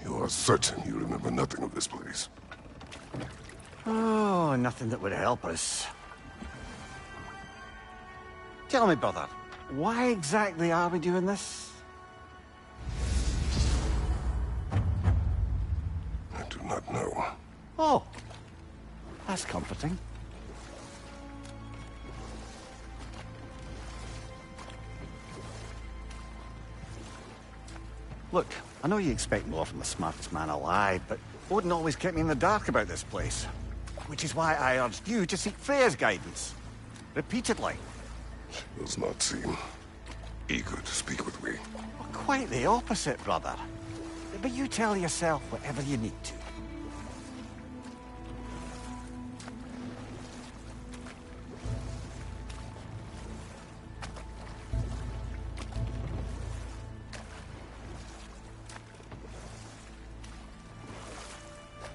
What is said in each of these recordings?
You are certain you remember nothing of this place? Oh, nothing that would help us. Tell me, brother, why exactly are we doing this? I do not know. Oh, that's comforting. Look, I know you expect more from the smartest man alive, but Odin always kept me in the dark about this place. Which is why I urged you to seek Freya's guidance. Repeatedly. She does not seem eager to speak with me. Well, quite the opposite, brother. But you tell yourself whatever you need to.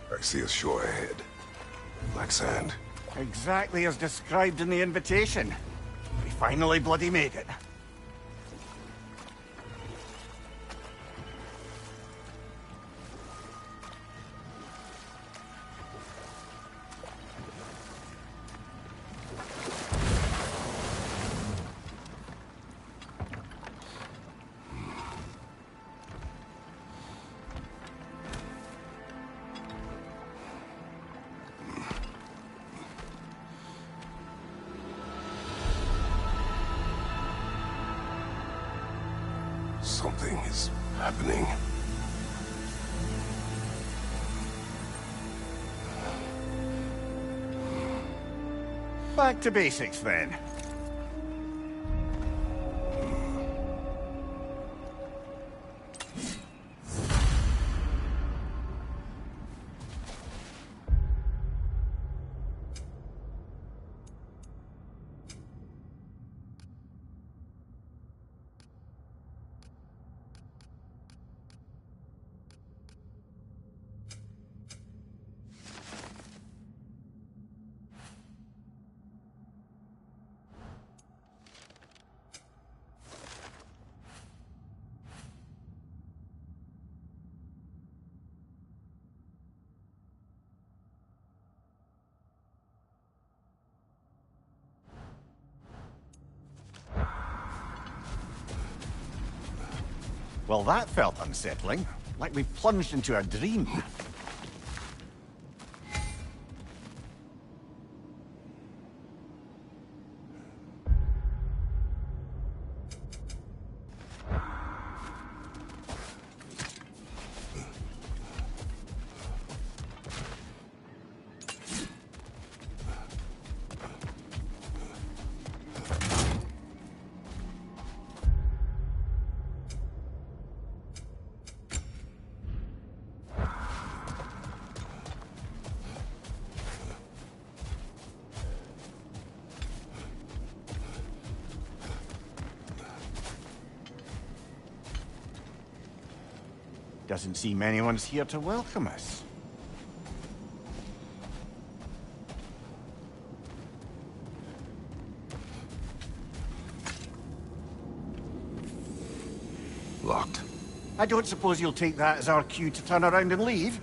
I see a shore ahead. Black sand. Exactly as described in the invitation. We finally bloody made it. Something is happening. Back to basics, then. Well, that felt unsettling. Like we plunged into a dream. Doesn't seem anyone's here to welcome us. Locked. I don't suppose you'll take that as our cue to turn around and leave?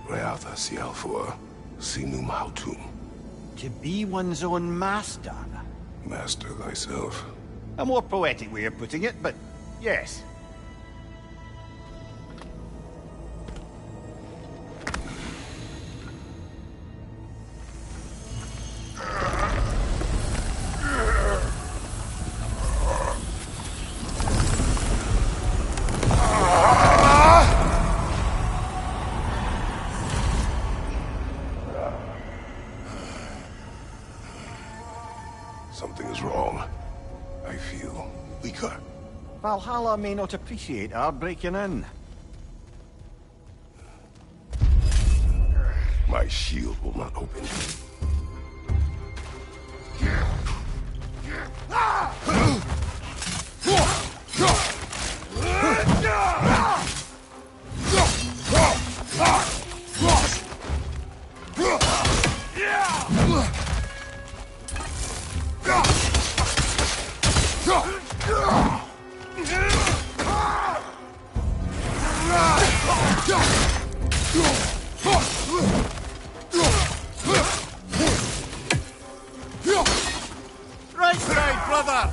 Reatha Sialfur, Sinum Hautum. To be one's own master. Master thyself. A more poetic way of putting it, but yes. Something is wrong. I feel weaker. Valhalla may not appreciate our breaking in. My shield will not open. Right side, brother!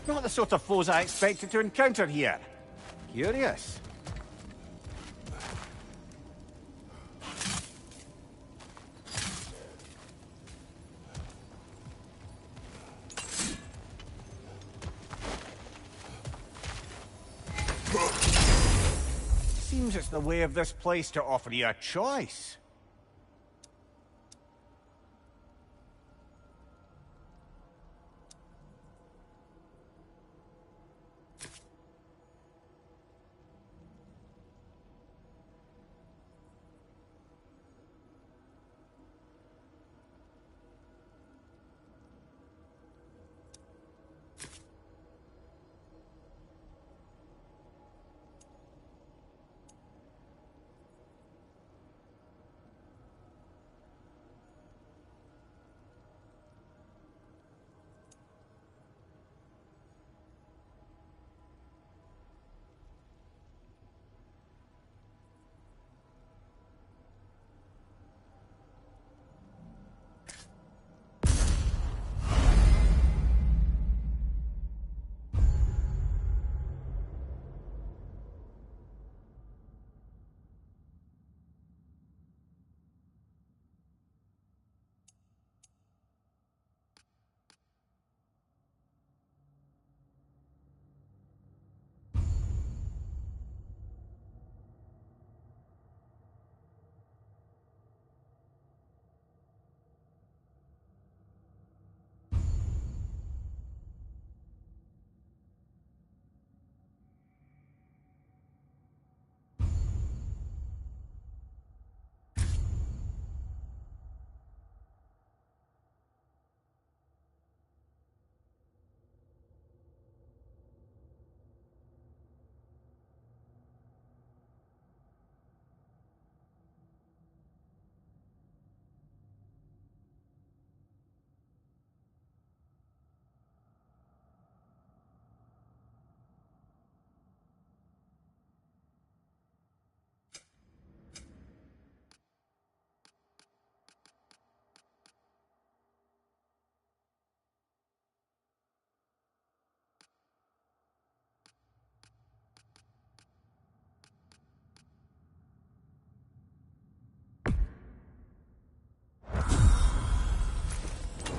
Not the sort of foes I expected to encounter here. Curious. Seems it's the way of this place to offer you a choice.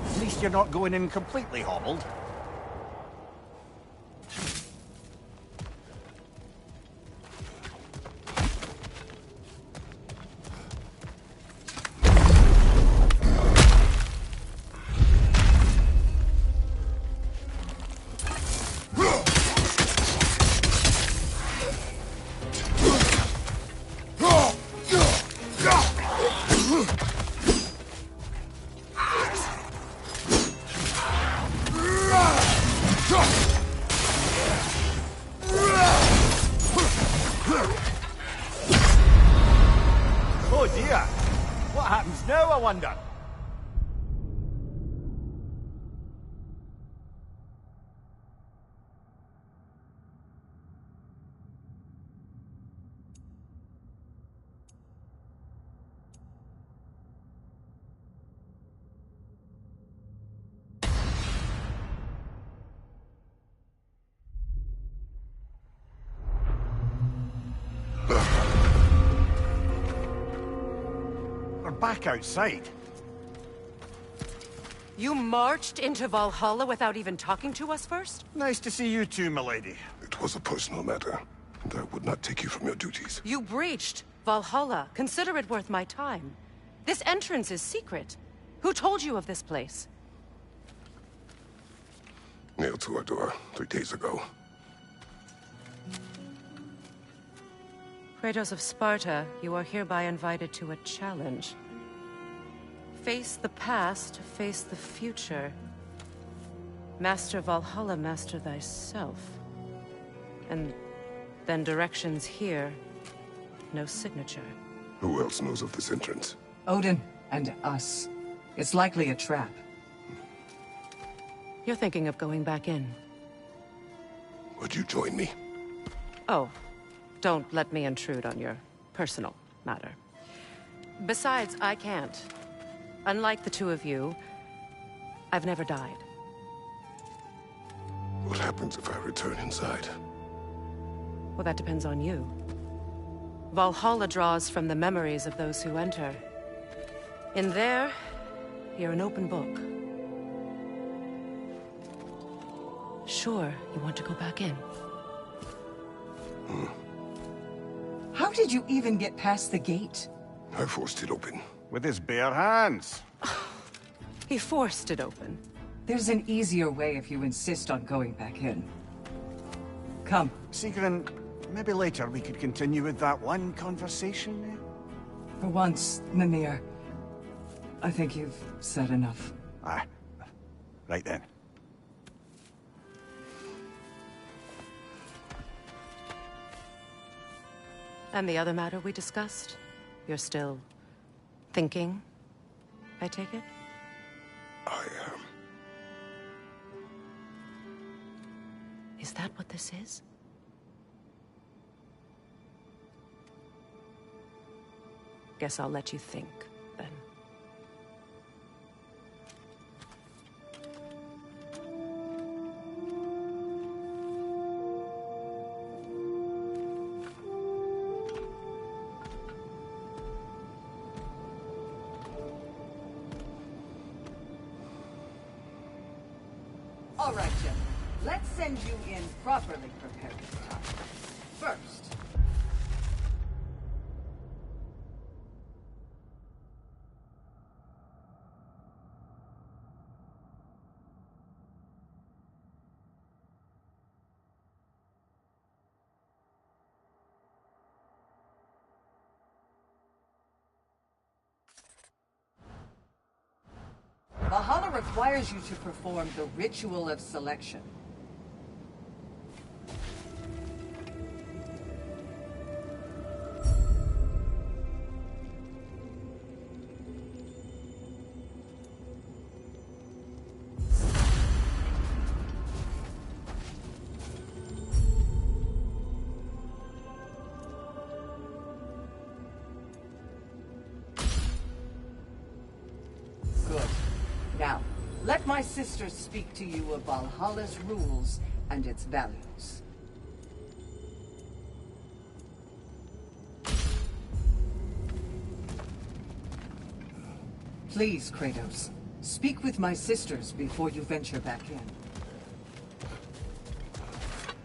At least you're not going in completely hobbled. Oh dear! What happens now, I wonder? We're back outside. You marched into Valhalla without even talking to us first? Nice to see you too, milady. It was a personal matter, and I would not take you from your duties. You breached Valhalla. Consider it worth my time. This entrance is secret. Who told you of this place? Nailed to our door 3 days ago. Kratos of Sparta, you are hereby invited to a challenge. Face the past, face the future. Master Valhalla, master thyself. And then directions here, no signature. Who else knows of this entrance? Odin and us. It's likely a trap. You're thinking of going back in. Would you join me? Oh, don't let me intrude on your personal matter. Besides, I can't. Unlike the two of you, I've never died. What happens if I return inside? Well, that depends on you. Valhalla draws from the memories of those who enter. In there, you're an open book. Sure, you want to go back in? How did you even get past the gate? I forced it open. With his bare hands. He forced it open. There's an easier way if you insist on going back in. Come. Sigrun, maybe later we could continue with that one conversation. For once, Mimir, I think you've said enough. Aye. Right then. And the other matter we discussed? You're still thinking, I take it? I am. Is that what this is? Guess I'll let you think, then. All right, gentlemen. Let's send you in properly prepared this time. First. Valhalla requires you to perform the ritual of selection. Good. Now, let my sister speak to you of Valhalla's rules and its values. Please, Kratos, speak with my sisters before you venture back in.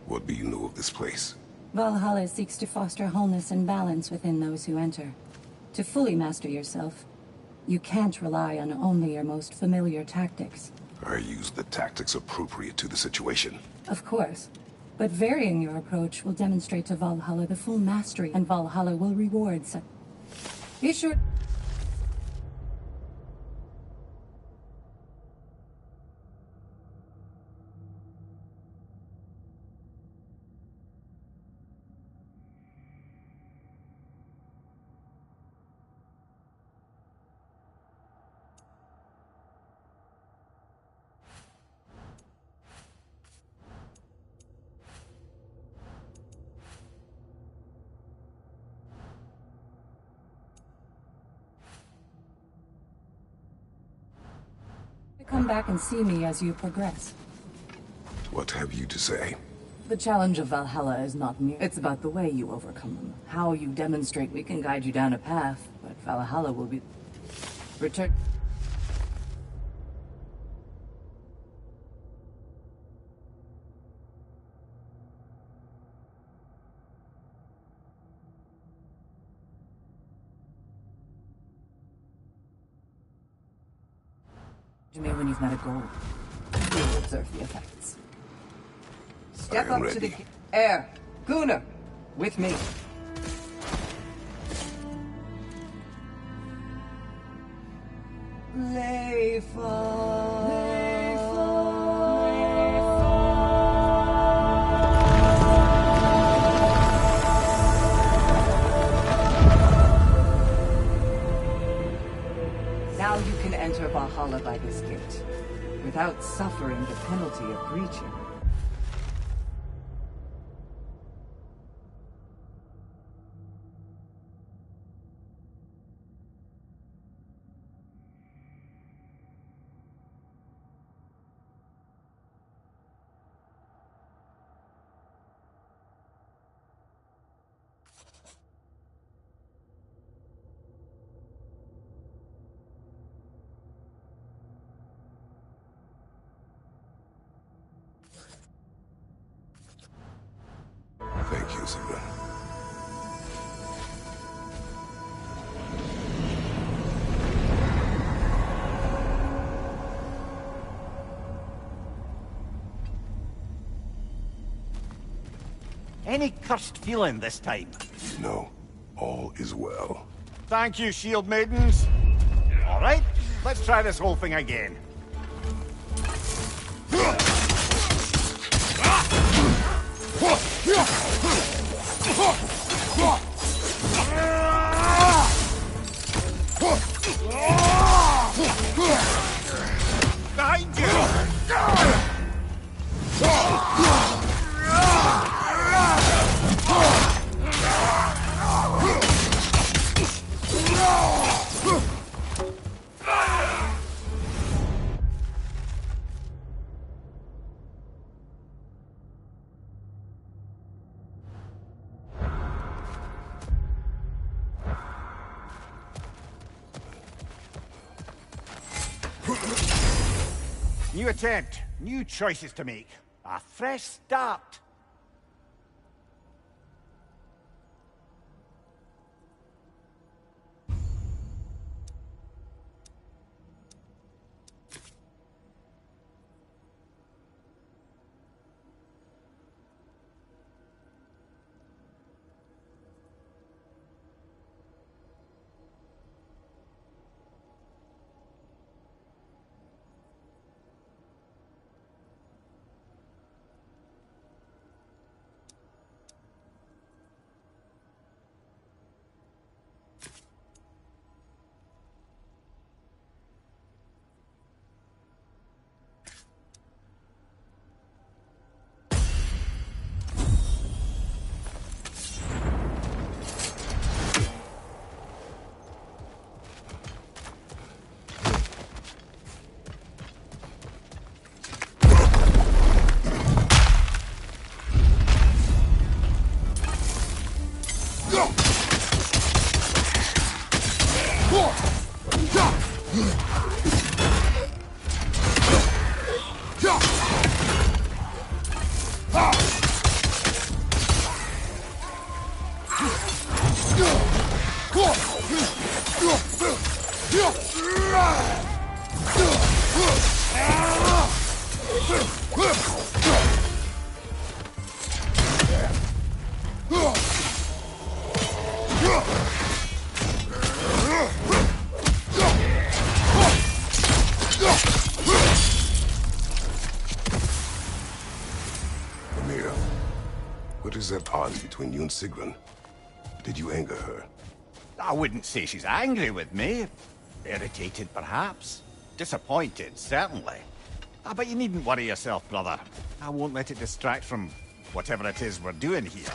What do you know of this place? Valhalla seeks to foster wholeness and balance within those who enter. To fully master yourself, you can't rely on only your most familiar tactics. I use the tactics appropriate to the situation. Of course. But varying your approach will demonstrate to Valhalla the full mastery, and Valhalla will reward such. Be sure. Come back and see me as you progress. What have you to say? The challenge of Valhalla is not new. It's about the way you overcome them. How you demonstrate we can guide you down a path, but Valhalla will be... Return... to me when you've met a goal. You'll observe the effects. Step I am up to the ready. air. Gunnar, with me. to enter Valhalla by this gate, without suffering the penalty of breaching. Thank you, Sifu. Any cursed feeling this time? No, all is well. Thank you, shield maidens. All right, let's try this whole thing again. Behind you! New attempt, new choices to make. A fresh start. What is that odds between you and Sigrun? Did you anger her? I wouldn't say she's angry with me. Irritated, perhaps. Disappointed, certainly. But you needn't worry yourself, brother. I won't let it distract from whatever it is we're doing here.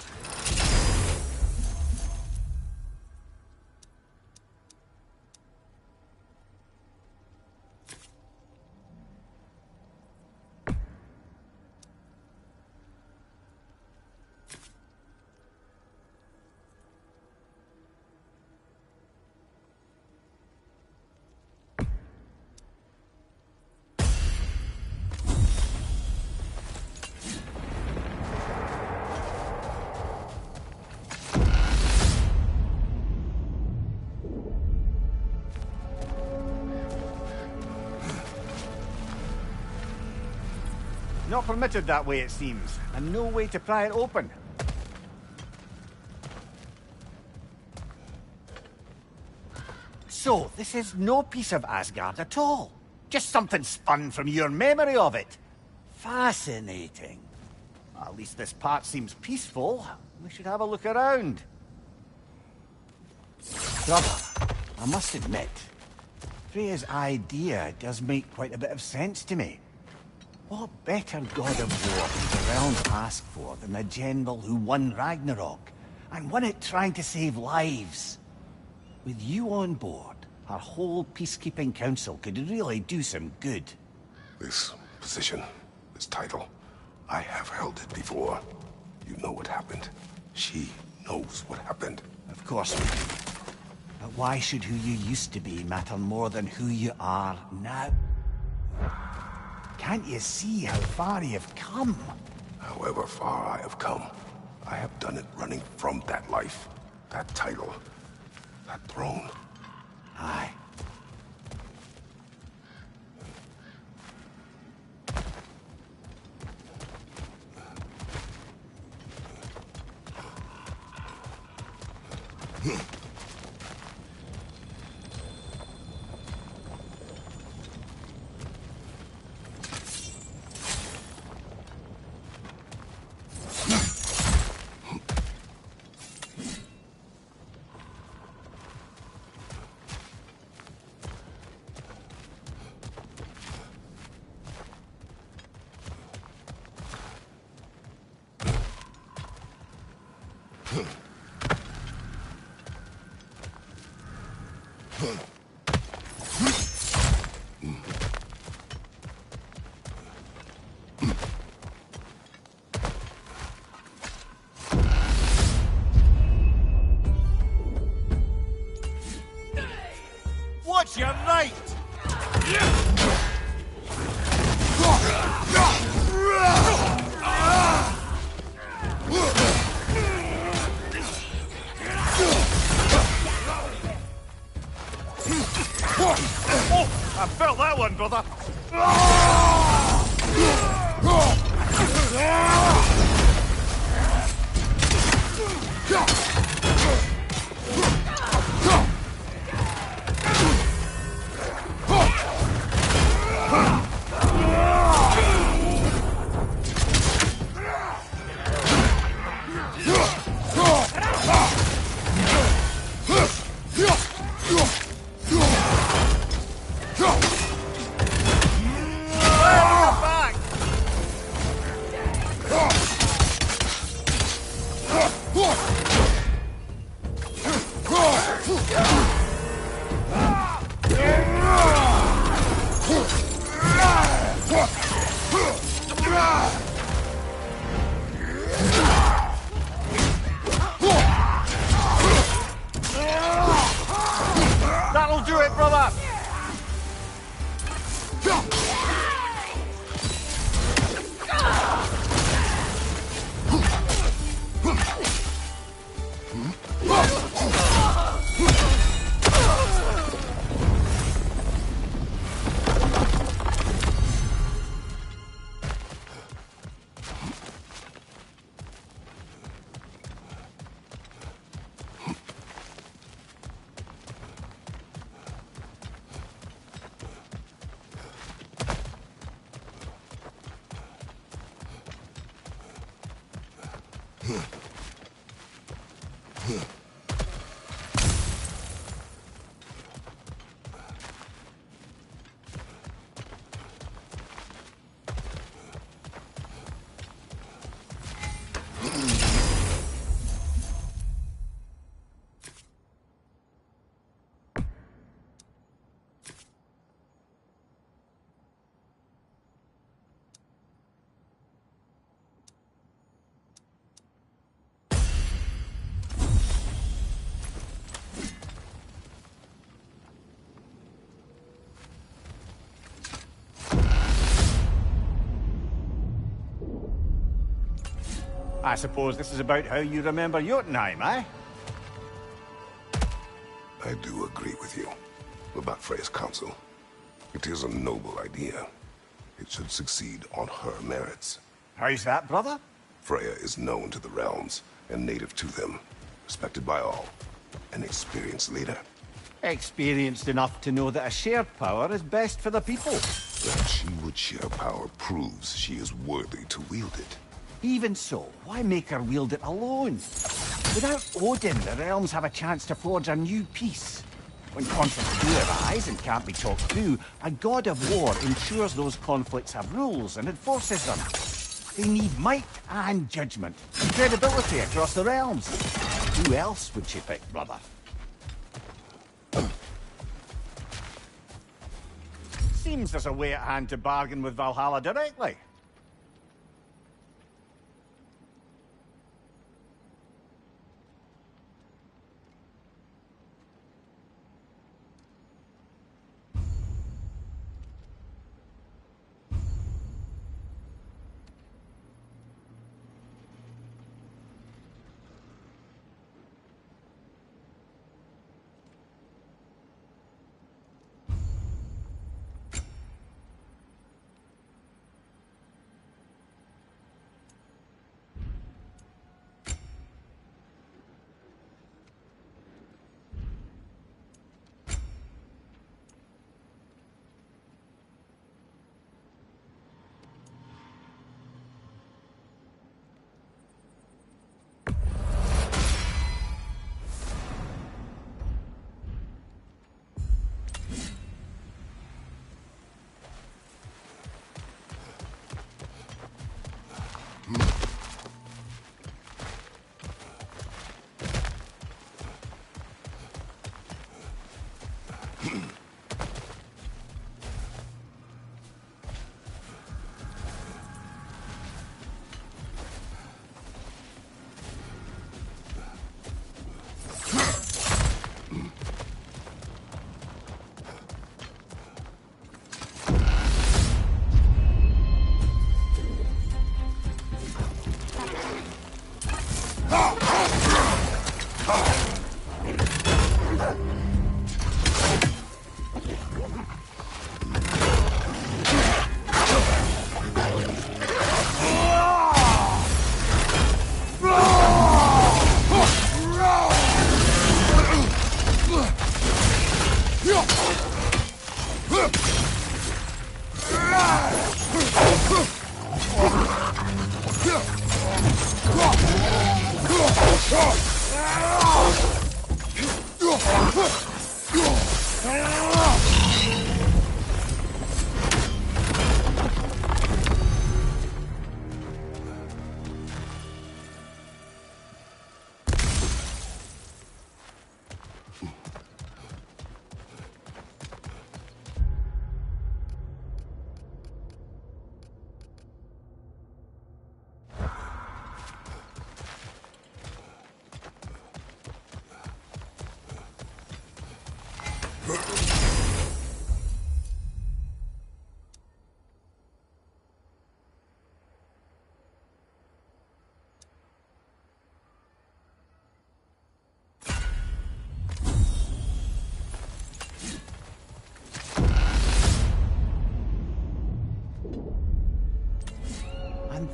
Not permitted that way, it seems, and no way to pry it open. So, this is no piece of Asgard at all. Just something spun from your memory of it. Fascinating. At least this part seems peaceful. We should have a look around. Brother, I must admit, Freya's idea does make quite a bit of sense to me. What better god of war could the realms ask for than the general who won Ragnarok, and won it trying to save lives? With you on board, our whole peacekeeping council could really do some good. This position, this title, I have held it before. You know what happened. She knows what happened. Of course we do. But why should who you used to be matter more than who you are now? Can't you see how far you've come? However far I have come, I have done it running from that life, that title, that throne. Aye. Watch your right! Oh, I felt that one, brother. That'll do it, brother! I suppose this is about how you remember Jotunheim, eh? I do agree with you about Freya's council. It is a noble idea. It should succeed on her merits. How's that, brother? Freya is known to the realms and native to them, respected by all, an experienced leader. Experienced enough to know that a shared power is best for the people. That she would share power proves she is worthy to wield it. Even so, why make her wield it alone? Without Odin, the realms have a chance to forge a new peace. When conflicts do arise and can't be talked through, a god of war ensures those conflicts have rules and enforces them. They need might and judgment, and credibility across the realms. Who else would she pick, brother? Seems there's a way at hand to bargain with Valhalla directly.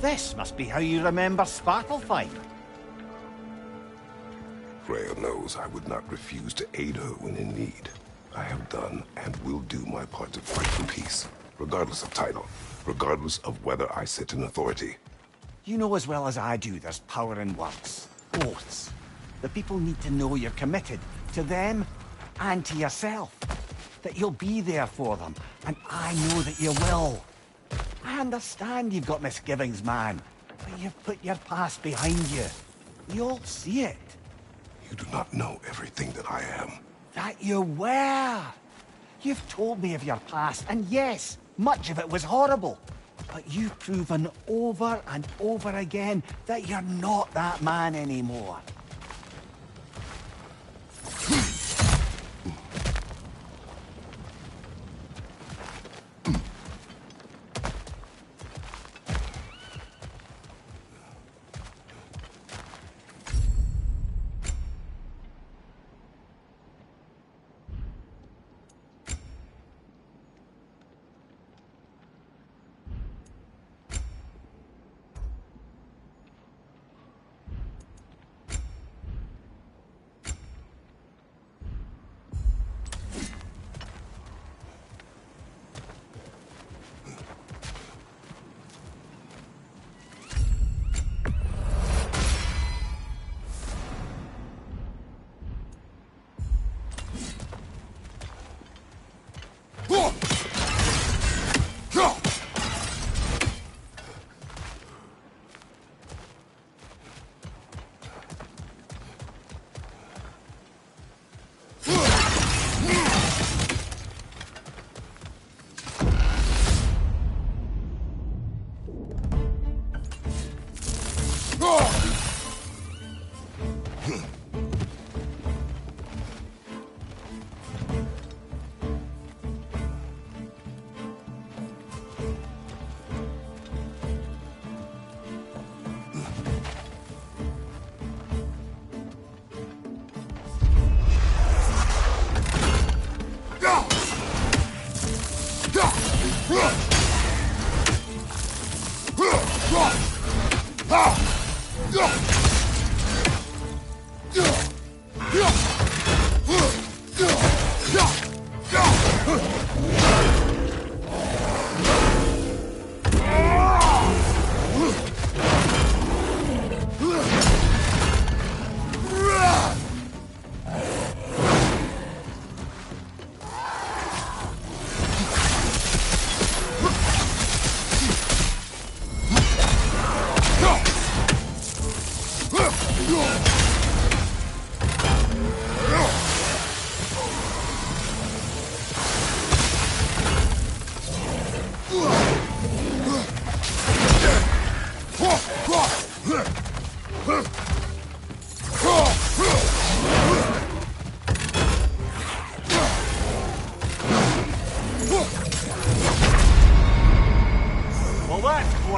This must be how you remember Svartalfheim. Freya knows I would not refuse to aid her when in need. I have done and will do my part to fight for peace, regardless of title, regardless of whether I sit in authority. You know as well as I do there's power in words. Oaths. The people need to know you're committed to them and to yourself. That you'll be there for them, and I know that you will. I understand you've got misgivings, man, but you've put your past behind you. We all see it. You do not know everything that I am. That you were. You've told me of your past, and yes, much of it was horrible. But you've proven over and over again that you're not that man anymore.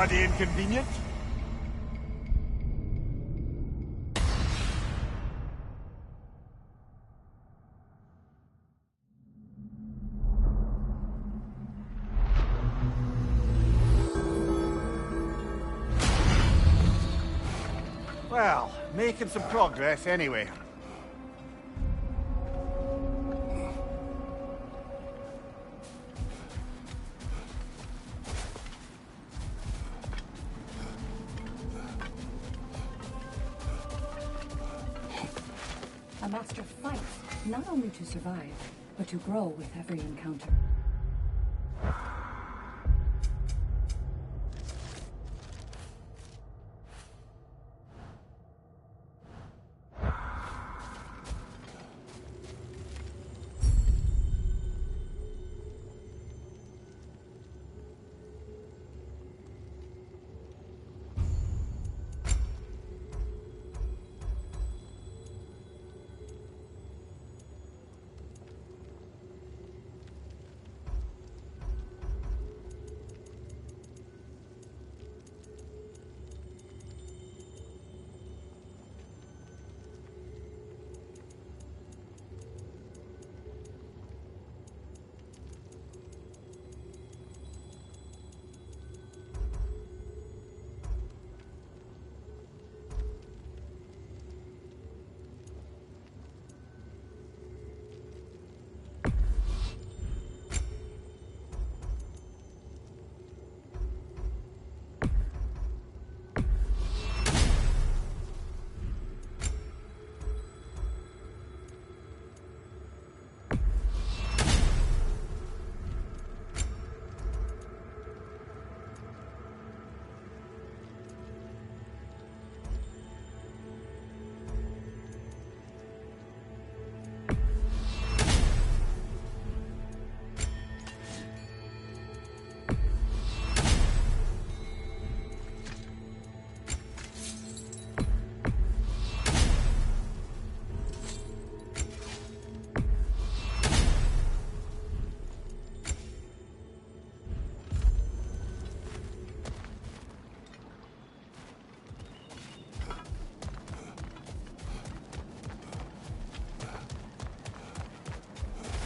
bloody inconvenient. Well, making some progress anyway. A master fights, not only to survive, but to grow with every encounter.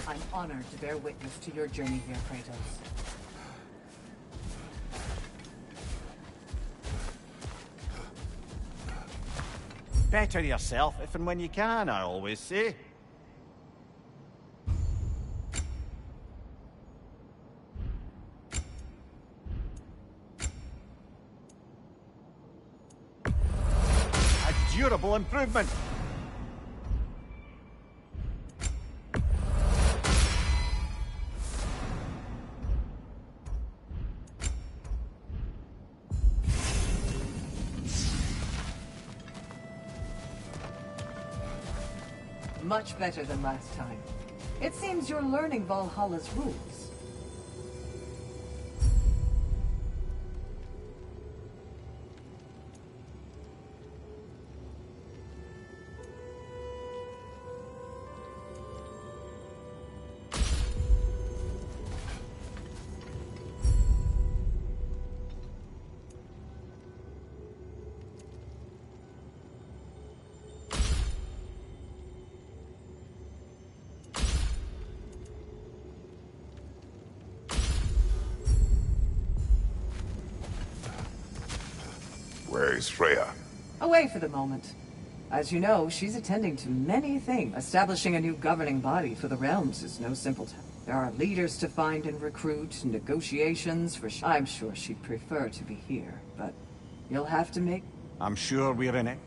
I'm honored to bear witness to your journey here, Kratos. Better yourself if and when you can, I always say. A durable improvement. Much better than last time. It seems you're learning Valhalla's rules. Where is Freya? Away for the moment. As you know, she's attending to many things. Establishing a new governing body for the realms is no simple task. There are leaders to find and recruit, negotiations for... I'm sure she'd prefer to be here, but you'll have to make... I'm sure we're in it.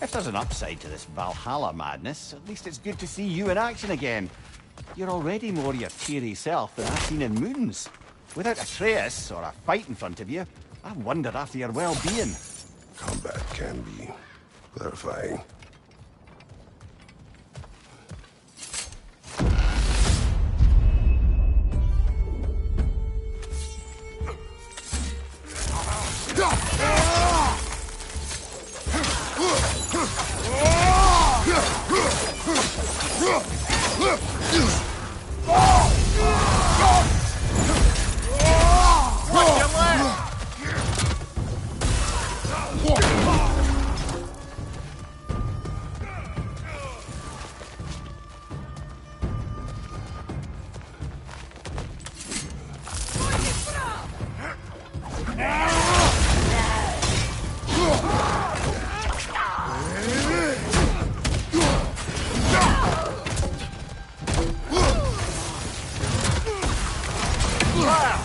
If there's an upside to this Valhalla madness, at least it's good to see you in action again. You're already more your cheery self than I've seen in moons. Without a trace or a fight in front of you, I wonder after your well-being. Combat can be clarifying.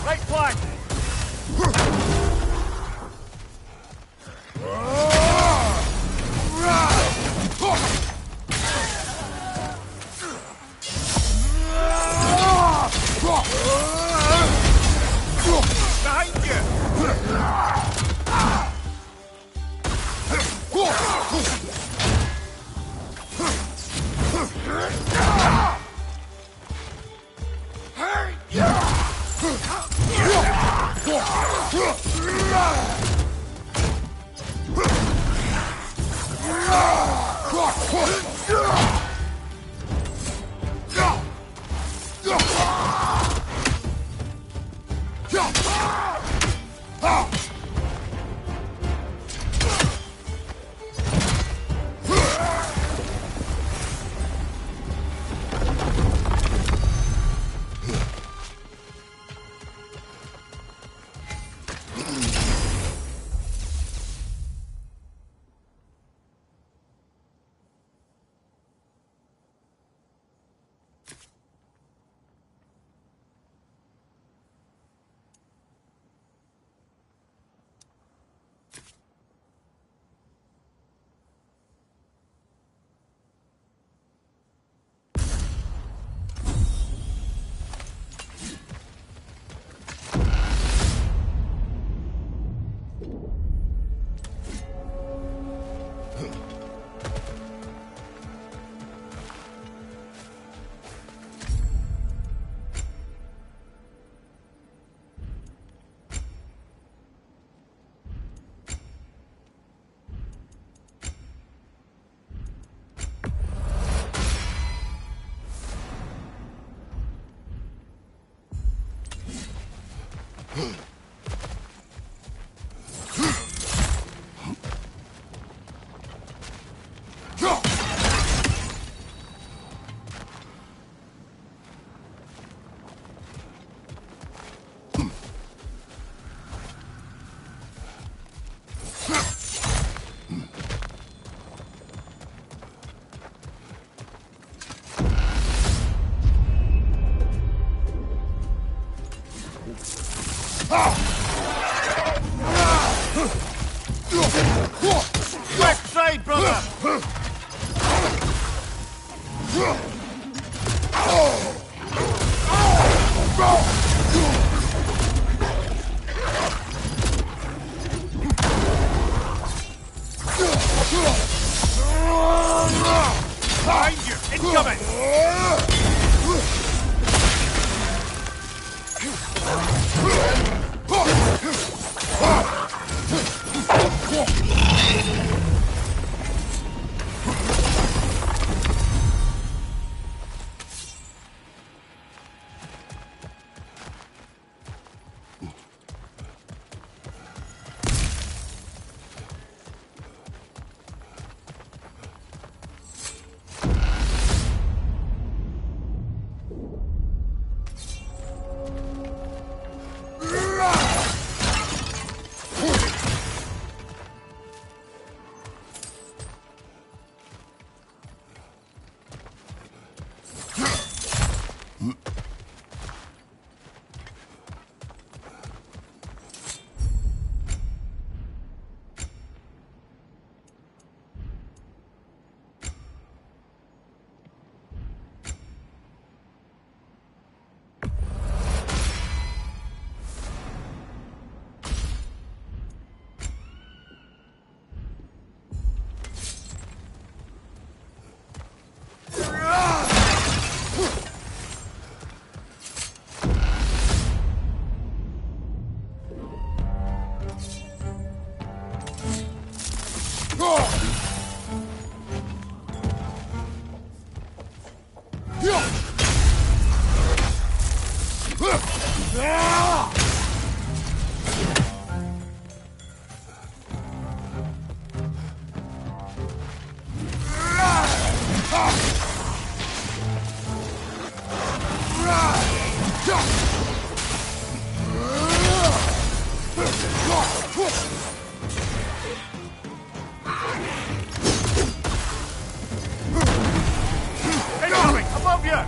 Right flank! Behind you! Left side, brother! Behind you! Incoming! Incoming! Above you!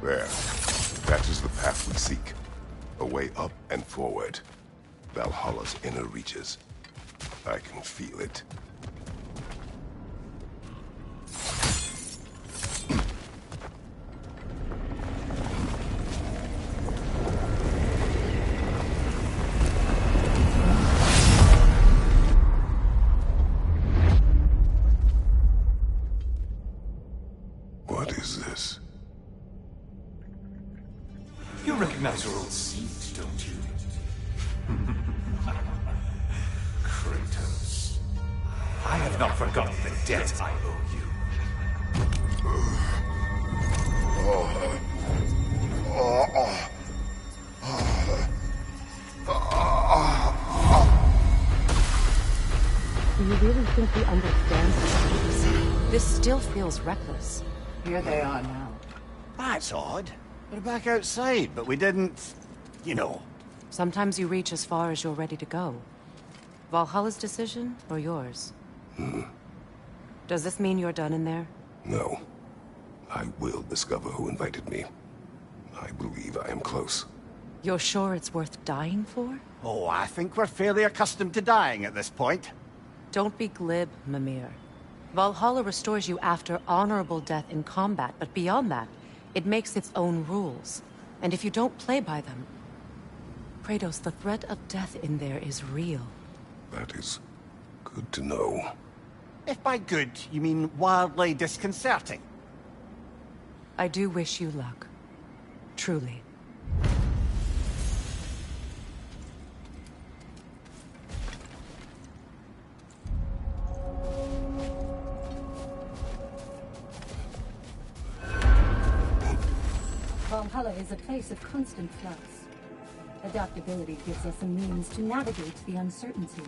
There. That is the path we seek. A way up and forward. Valhalla's inner reaches. I can feel it. What is this? You recognize your old seat, don't you? Kratos. I have not forgotten the debt I owe you. Do you really think he understands this? This still feels reckless. Here they are now. That's odd. We're back outside, but we didn't... you know. Sometimes you reach as far as you're ready to go. Valhalla's decision, or yours? Does this mean you're done in there? No. I will discover who invited me. I believe I am close. You're sure it's worth dying for? Oh, I think we're fairly accustomed to dying at this point. Don't be glib, Mimir. Valhalla restores you after honorable death in combat, but beyond that, it makes its own rules. And if you don't play by them... Kratos, the threat of death in there is real. That is good to know. If by good, you mean wildly disconcerting. I do wish you luck. Truly. Valhalla is a place of constant flux. Adaptability gives us a means to navigate the uncertainty.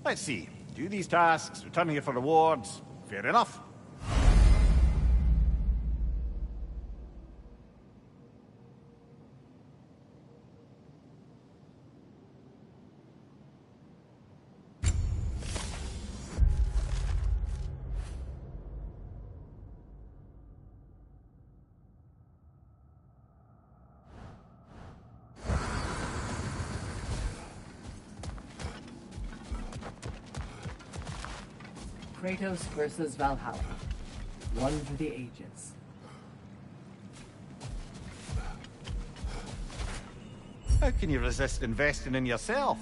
Let's see. Do these tasks, return here for rewards. Fair enough. Kratos versus Valhalla. One for the ages. How can you resist investing in yourself?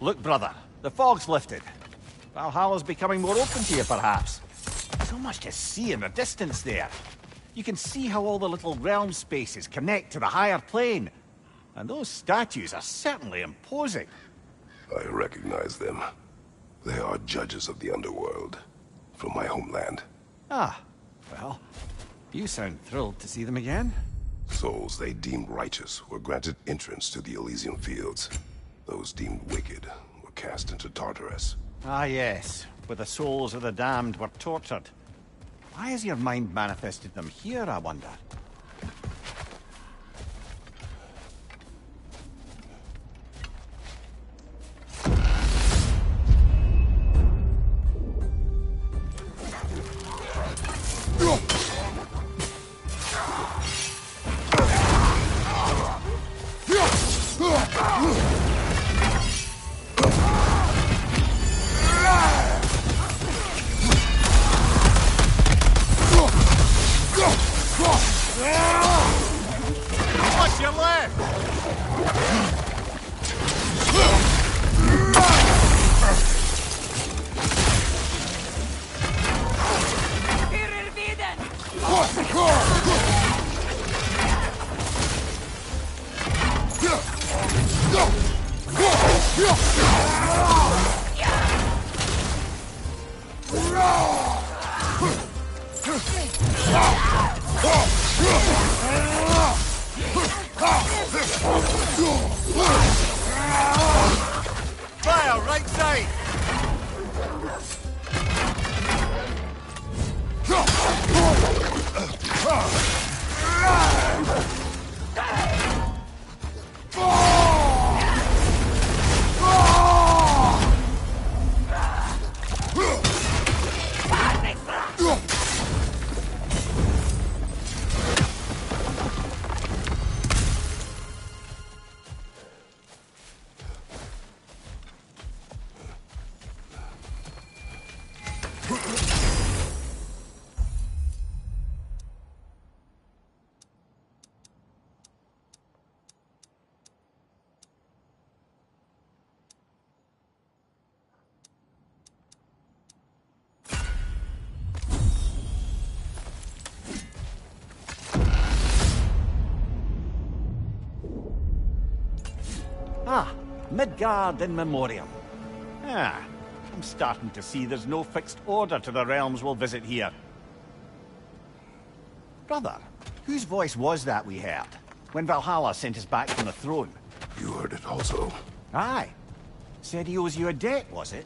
Look, brother, the fog's lifted. Valhalla's becoming more open to you, perhaps. So much to see in the distance there. You can see how all the little realm spaces connect to the higher plane. And those statues are certainly imposing. I recognize them. They are judges of the underworld, from my homeland. Ah, well, you sound thrilled to see them again. Souls they deemed righteous were granted entrance to the Elysium Fields. Those deemed wicked were cast into Tartarus. Ah, yes, where the souls of the damned were tortured. Why has your mind manifested them here, I wonder? Fire, right side! Midgard in memoriam. I'm starting to see there's no fixed order to the realms we'll visit here. Brother, whose voice was that we heard when Valhalla sent us back from the throne? You heard it also. Aye. Said he owes you a debt, was it?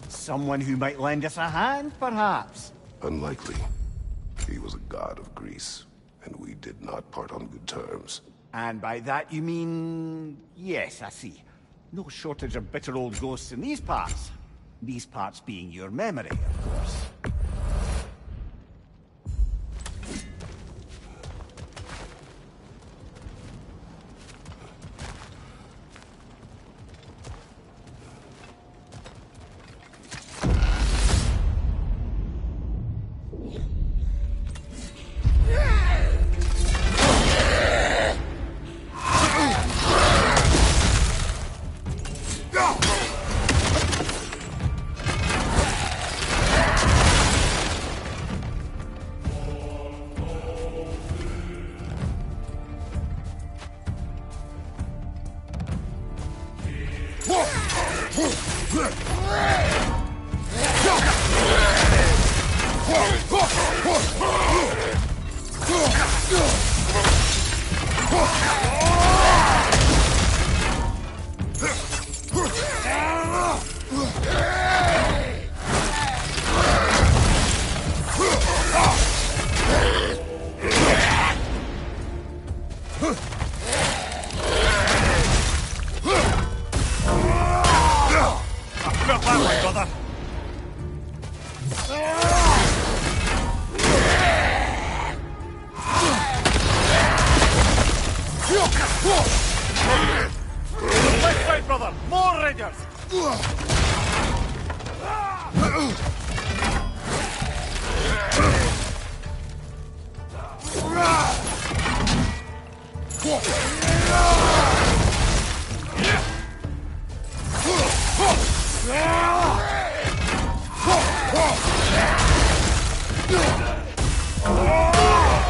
Someone who might lend us a hand, perhaps? Unlikely. He was a god of Greece, and we did not part on good terms. And by that you mean... Yes, I see. No shortage of bitter old ghosts in these parts. These parts being your memory, of course.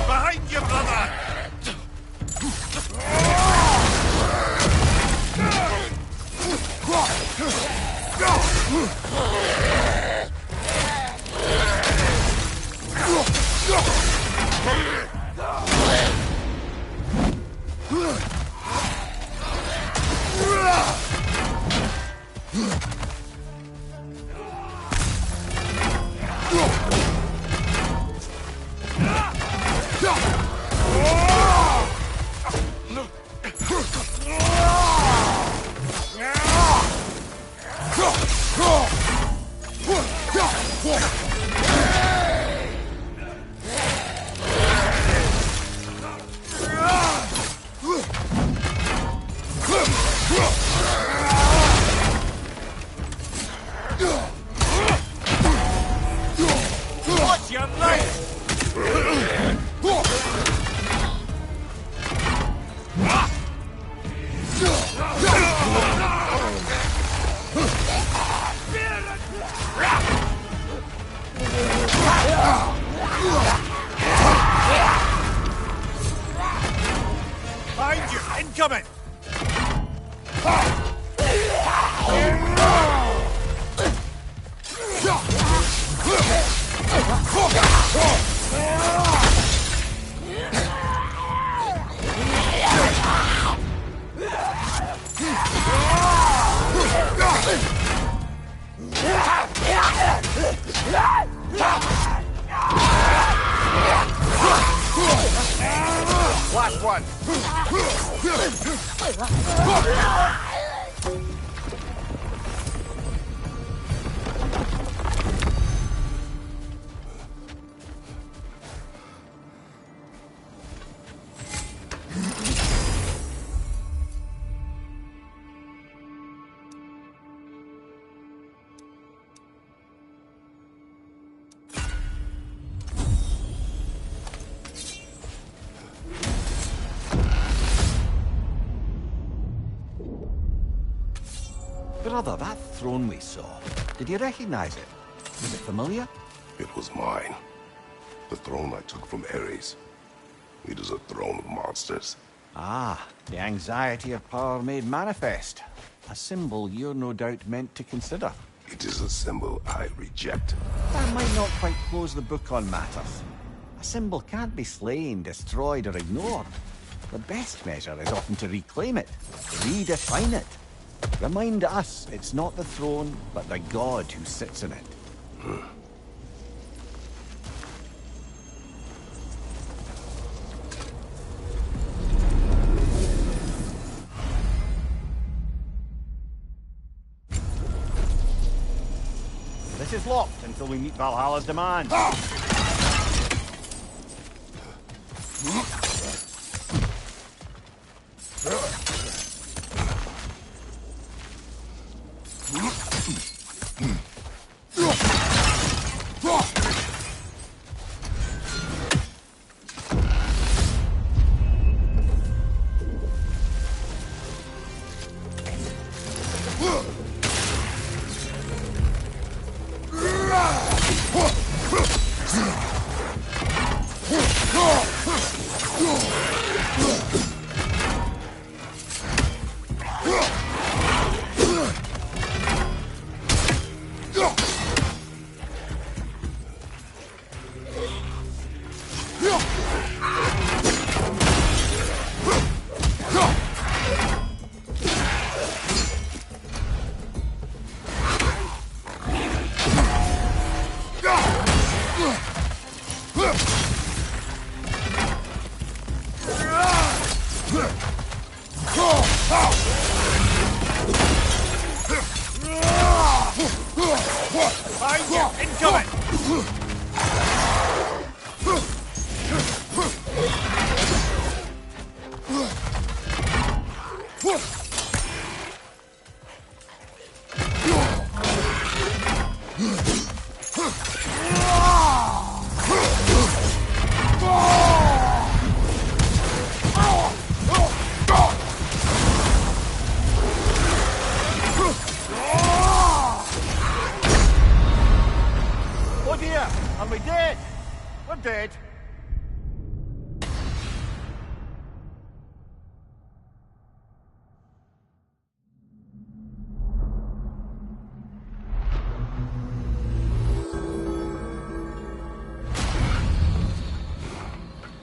Behind you, brother! Watch your knife! Behind you! Incoming! one! Brother, that throne we saw, did you recognize it? Was it familiar? It was mine. The throne I took from Ares. It is a throne of monsters. Ah, the anxiety of power made manifest. A symbol you're no doubt meant to consider. It is a symbol I reject. That might not quite close the book on matters. A symbol can't be slain, destroyed, or ignored. The best measure is often to reclaim it, redefine it. Remind us it's not the throne, but the god who sits in it. This is locked until we meet Valhalla's demands.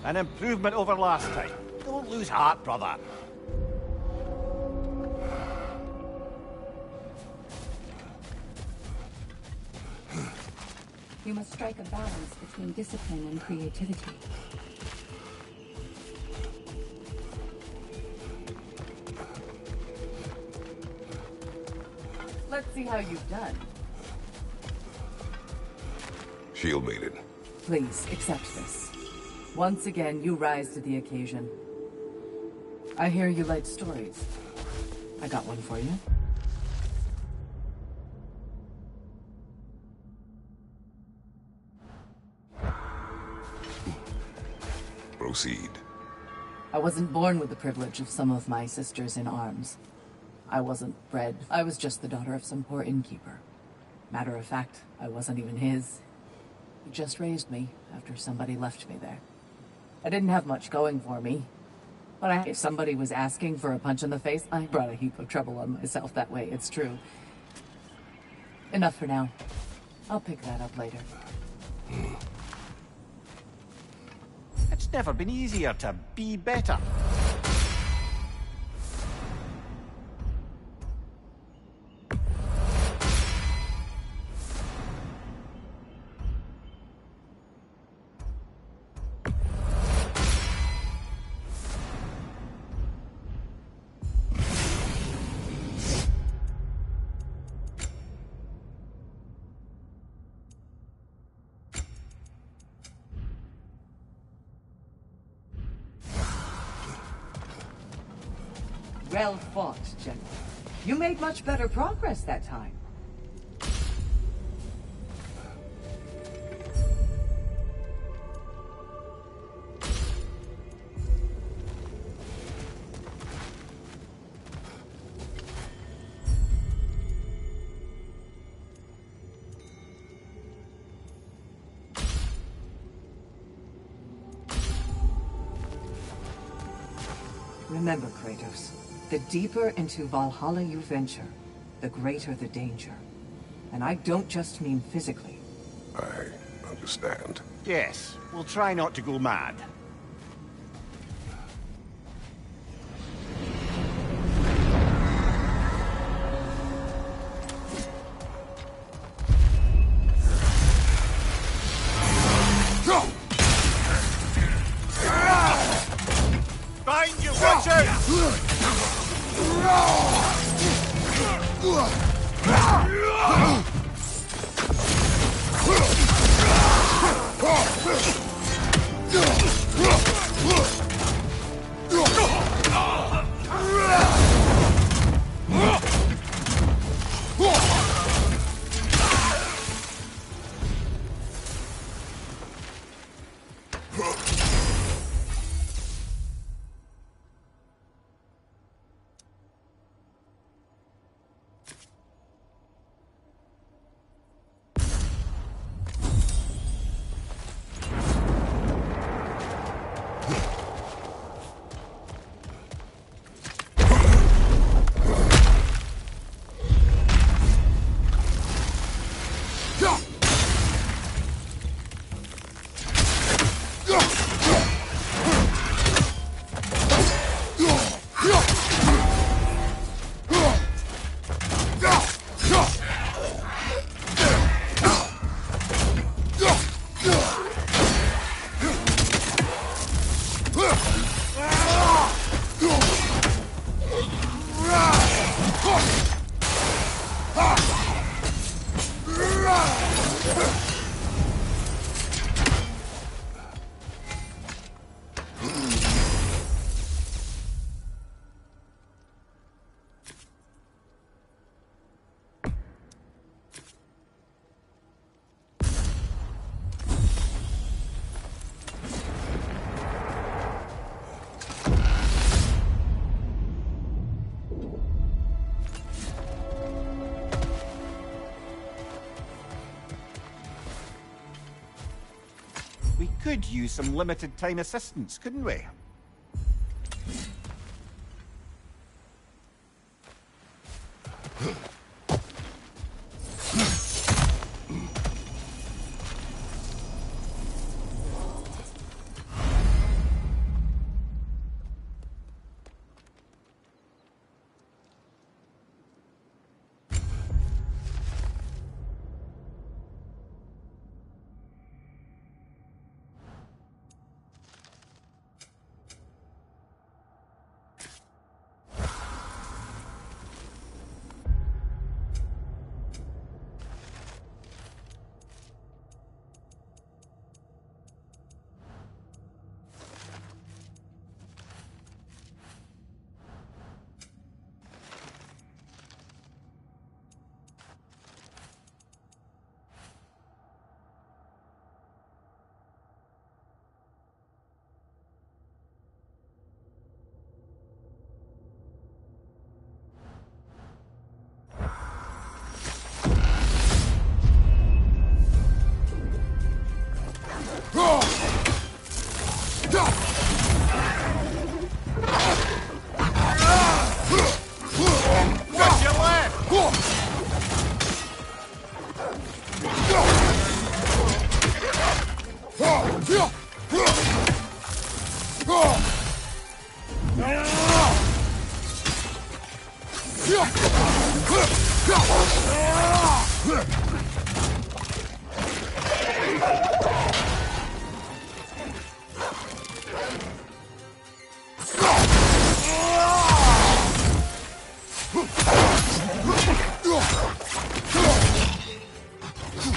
An improvement over last time. Don't lose heart, brother. You must strike a balance between discipline and creativity. Let's see how you've done. Shield mated. Please, accept this. Once again, you rise to the occasion. I hear you like stories. I got one for you. Proceed. I wasn't born with the privilege of some of my sisters in arms. I wasn't bred. I was just the daughter of some poor innkeeper. Matter of fact, I wasn't even his. He just raised me after somebody left me there. I didn't have much going for me. But if somebody was asking for a punch in the face, I brought a heap of trouble on myself that way, it's true. Enough for now. I'll pick that up later. It's never been easier to be better. Well fought, General. You made much better progress that time. Remember, Kratos, the deeper into Valhalla you venture, the greater the danger. And I don't just mean physically. I understand. Yes, we'll try not to go mad. Find you, Richard! We could use some limited time assistance, couldn't we?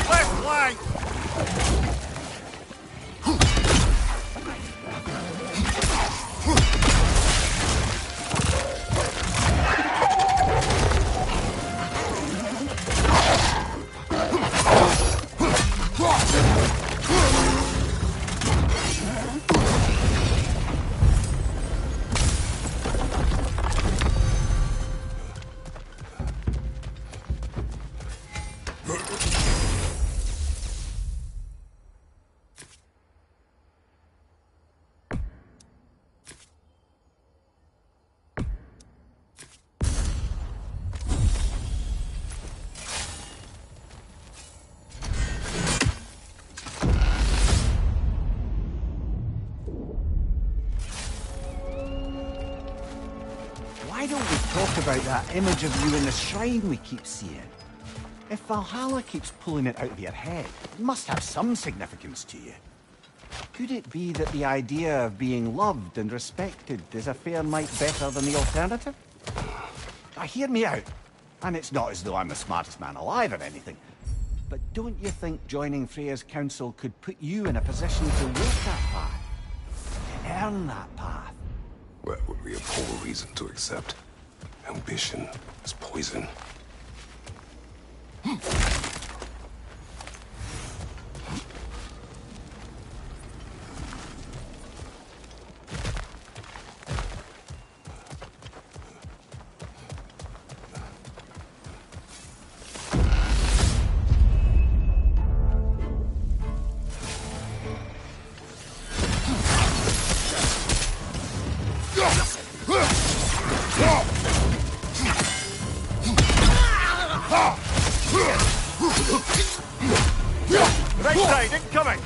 Left flank! why don't we talk about that image of you in the shrine we keep seeing? If Valhalla keeps pulling it out of your head, it must have some significance to you. Could it be that the idea of being loved and respected is a fair mite better than the alternative? Now, hear me out. And it's not as though I'm the smartest man alive or anything. But don't you think joining Freya's council could put you in a position to walk that path? To earn that path? That would be a poor reason to accept. Ambition is poison. Right side, incoming!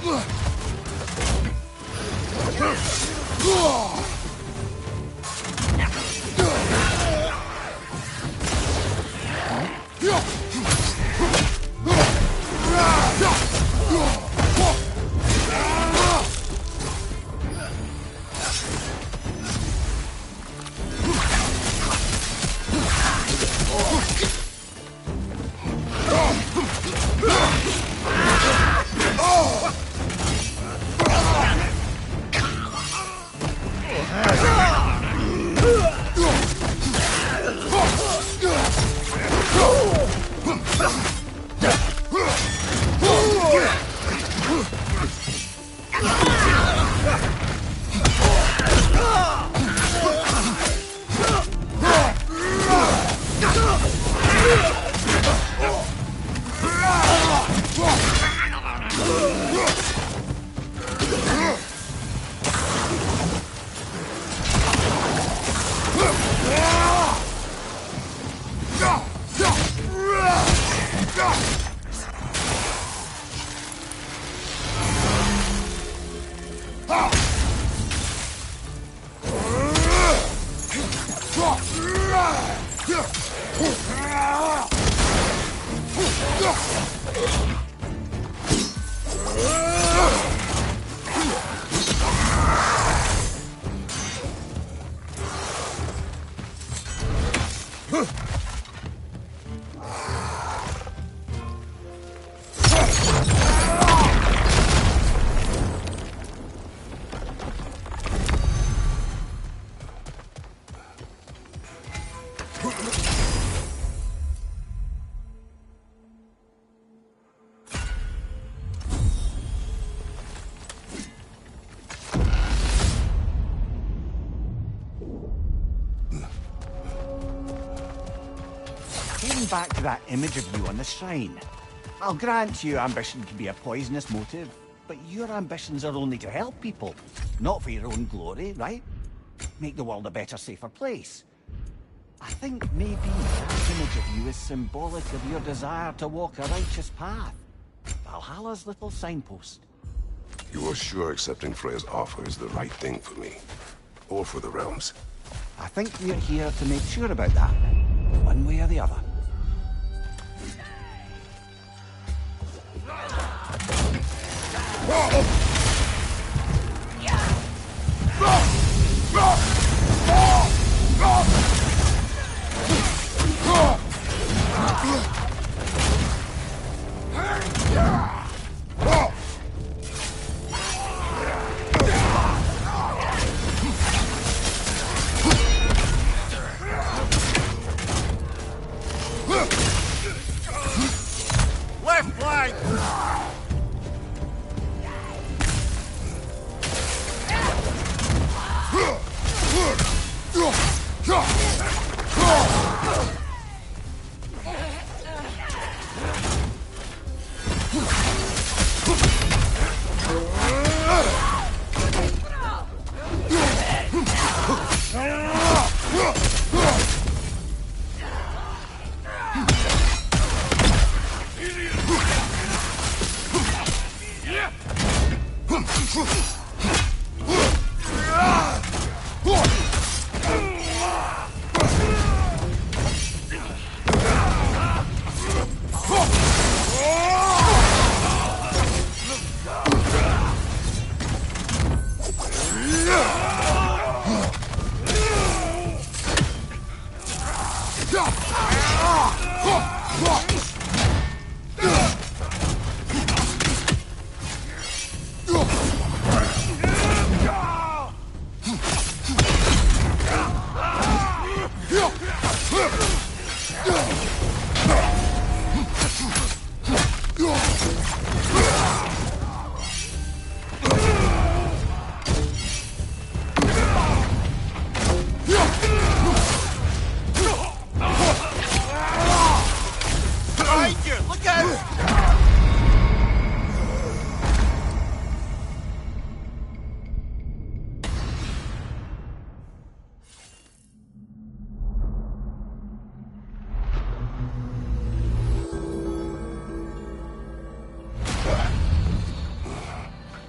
Back to that image of you on the shrine. I'll grant you ambition can be a poisonous motive, but your ambitions are only to help people, not for your own glory, right? Make the world a better, safer place. I think maybe that image of you is symbolic of your desire to walk a righteous path. Valhalla's little signpost. You are sure accepting Freya's offer is the right thing for me? Or for the realms? I think we're here to make sure about that, one way or the other. Left flank!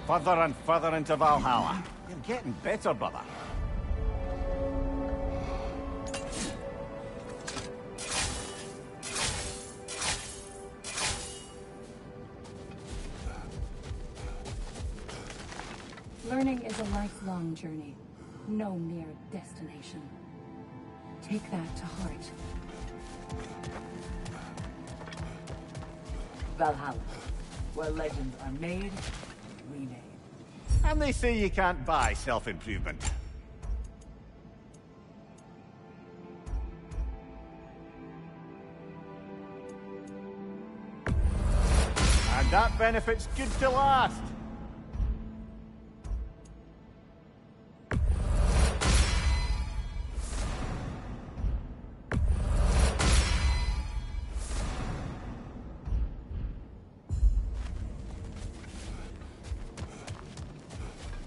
further and further into Valhalla. You're getting better, brother. Learning is a lifelong journey, no mere destination. Take that to heart. Valhalla, where legends are made, remade. And they say you can't buy self-improvement. And that benefit's good to last.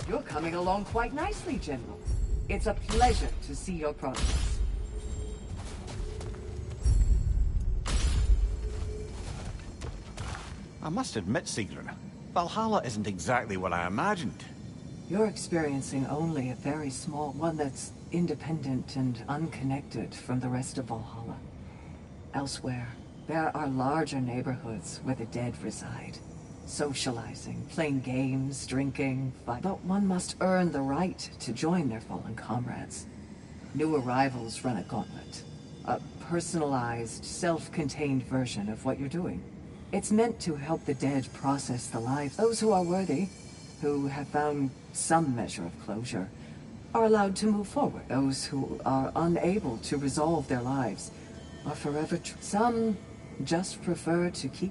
You're coming along quite nicely, General. It's a pleasure to see your progress. I must admit, Sigrun, Valhalla isn't exactly what I imagined. You're experiencing only a very small one that's independent and unconnected from the rest of Valhalla. Elsewhere, there are larger neighborhoods where the dead reside. Socializing, playing games, drinking, fight. But one must earn the right to join their fallen comrades. New arrivals run a gauntlet. A personalized, self-contained version of what you're doing. It's meant to help the dead process the lives. Those who are worthy, who have found some measure of closure, are allowed to move forward. Those who are unable to resolve their lives are forever some just prefer to keep.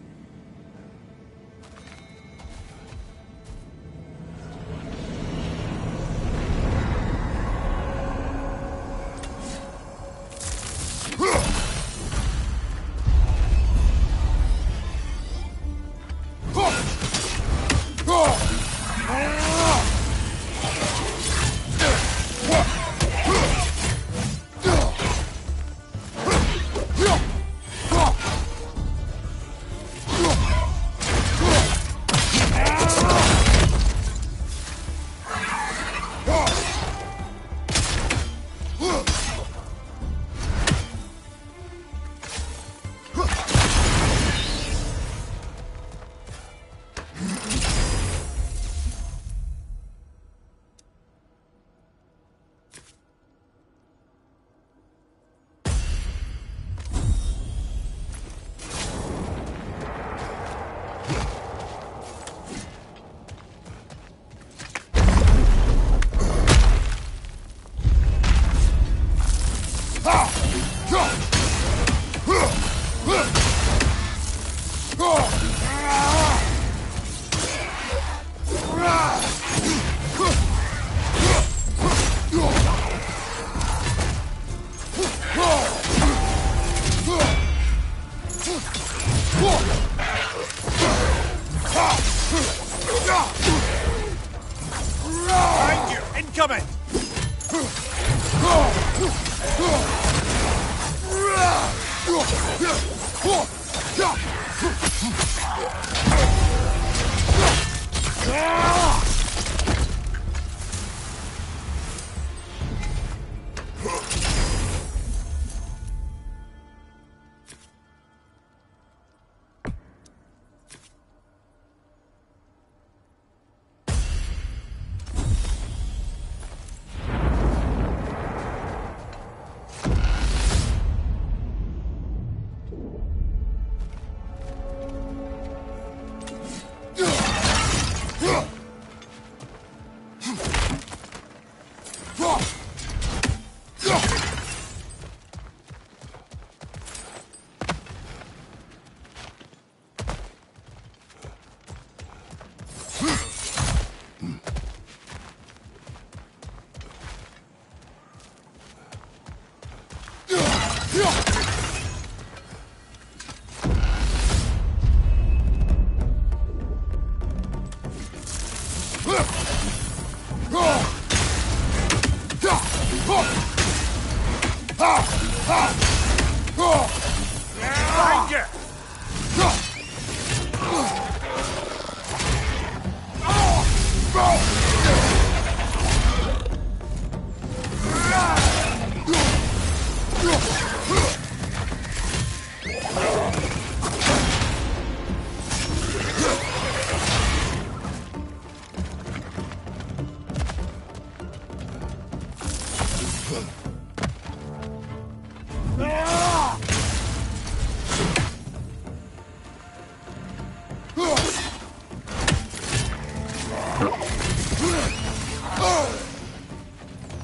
Behind you! Incoming!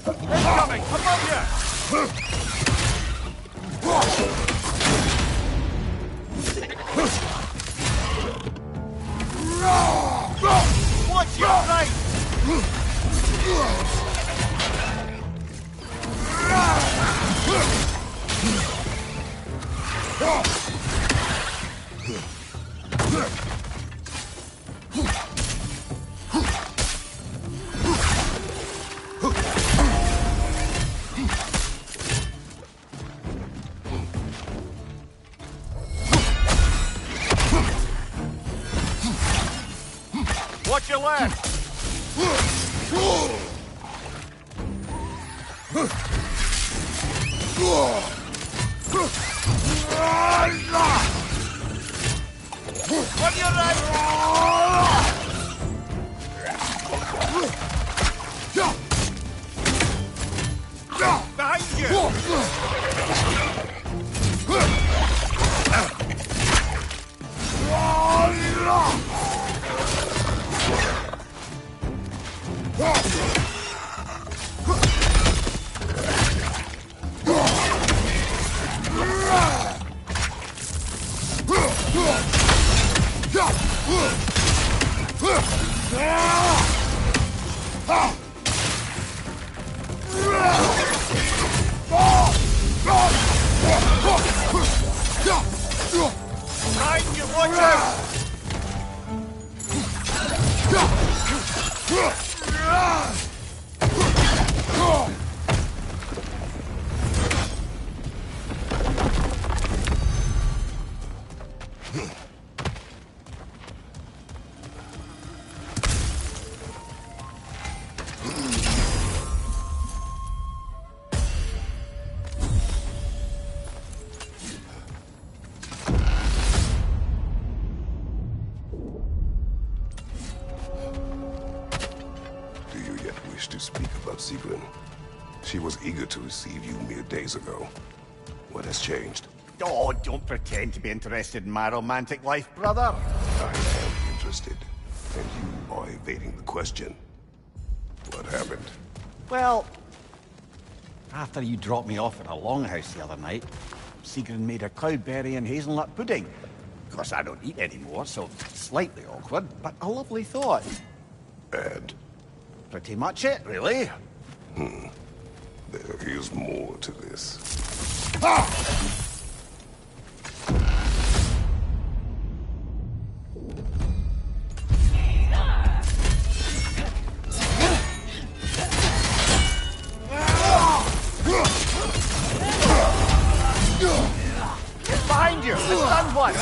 Incoming! Above you! Watch your right! Watch your left! On your right! Behind you! Behind you, watch out! Do you yet wish to speak about Sigrun? She was eager to receive you mere days ago. What has changed? Oh, don't pretend to be interested in my romantic life, brother. I am interested, and you are evading the question. What happened? Well, after you dropped me off at a longhouse the other night, Sigrun made her cloudberry and hazelnut pudding. Of course, I don't eat anymore, so slightly awkward, but a lovely thought. And Pretty much it, really. there is more to this. Behind you! The sun one!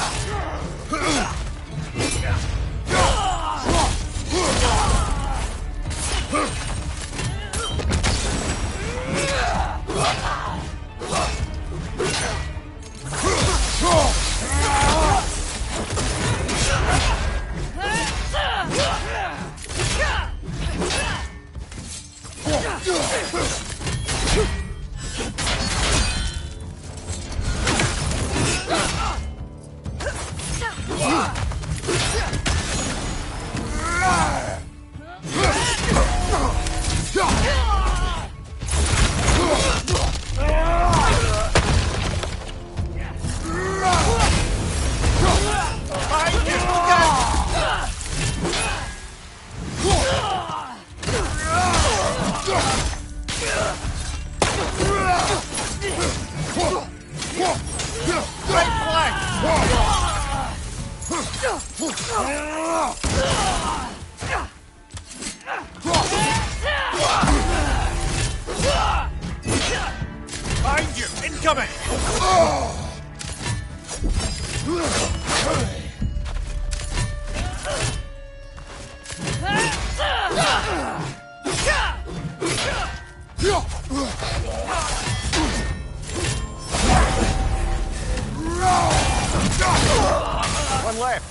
Behind you! Incoming! One left.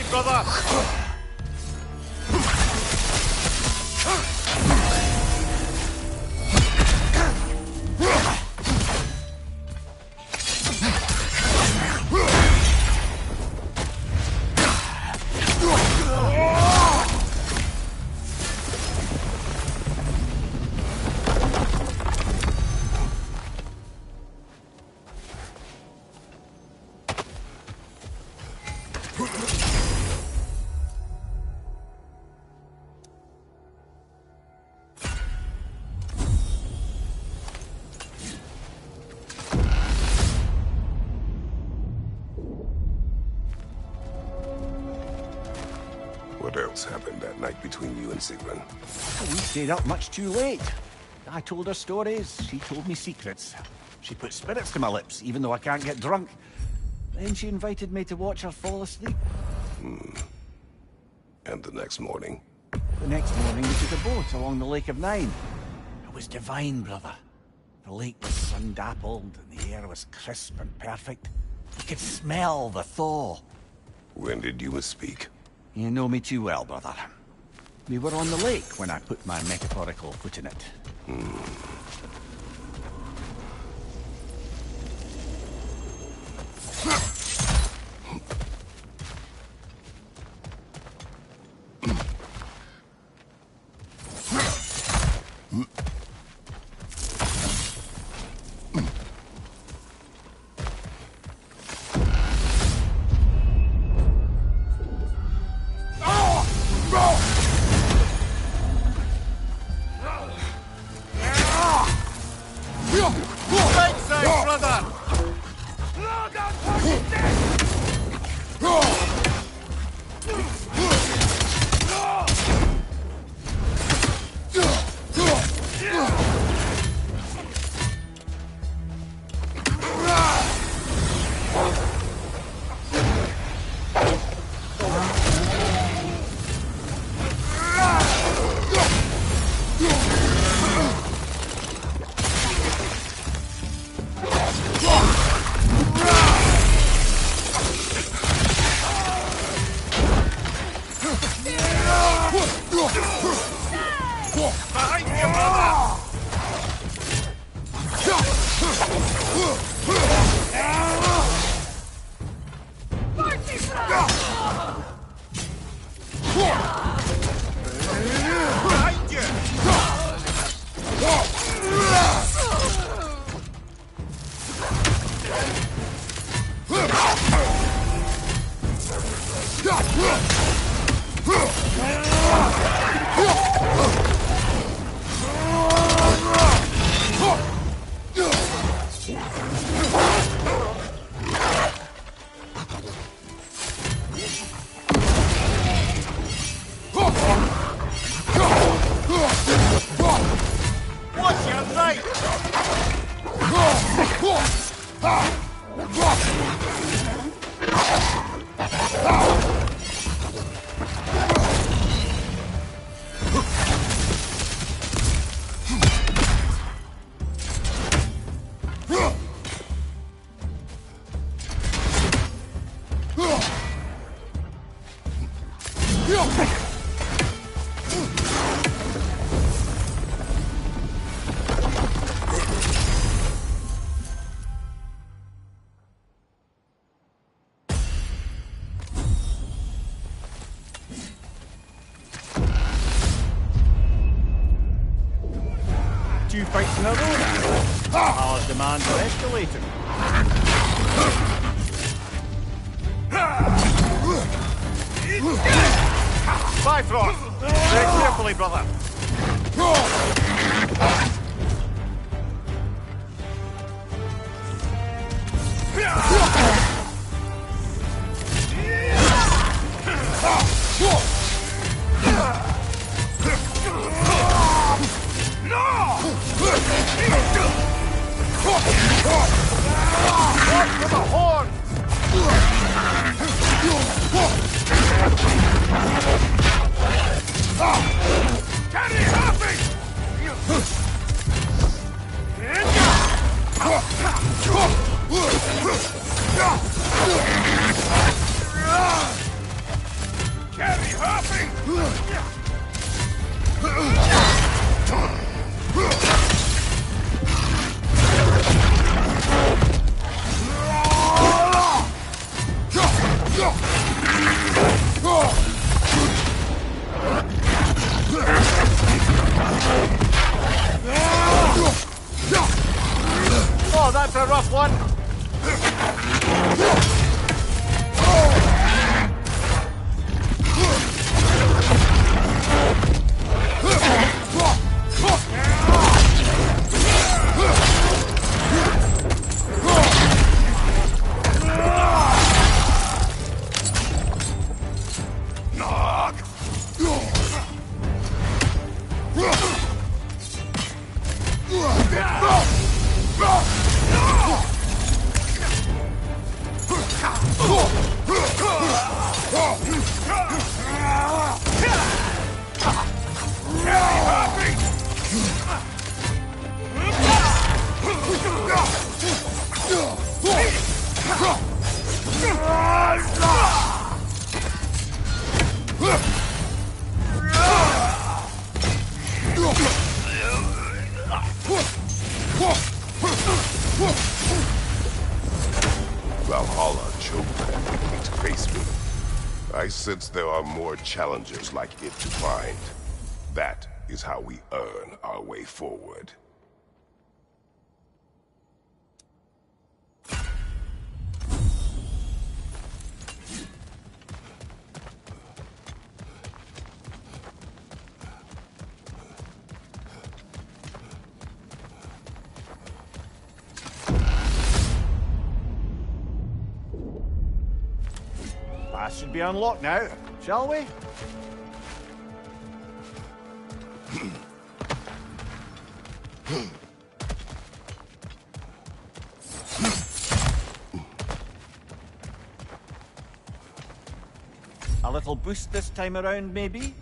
side, brother! What else happened that night between you and Sigrun? We stayed up much too late. I told her stories, she told me secrets. She put spirits to my lips, even though I can't get drunk. Then she invited me to watch her fall asleep. And the next morning? The next morning we took a boat along the Lake of Nine. It was divine, brother. The lake was sun-dappled, and the air was crisp and perfect. You could smell the thaw. When did you misspeak? You know me too well, brother. We were on the lake when I put my metaphorical foot in it. Right side, brother! Behind you, brother! Behind you! Watch your right! Two fights in a row now. Valhalla's demands are escalating. Bifrost! Very carefully, brother. Watch for the horn! Carry Harpy! I sense there are more challengers like it to find. That is how we earn our way forward. That should be unlocked now, shall we? A little boost this time around, maybe?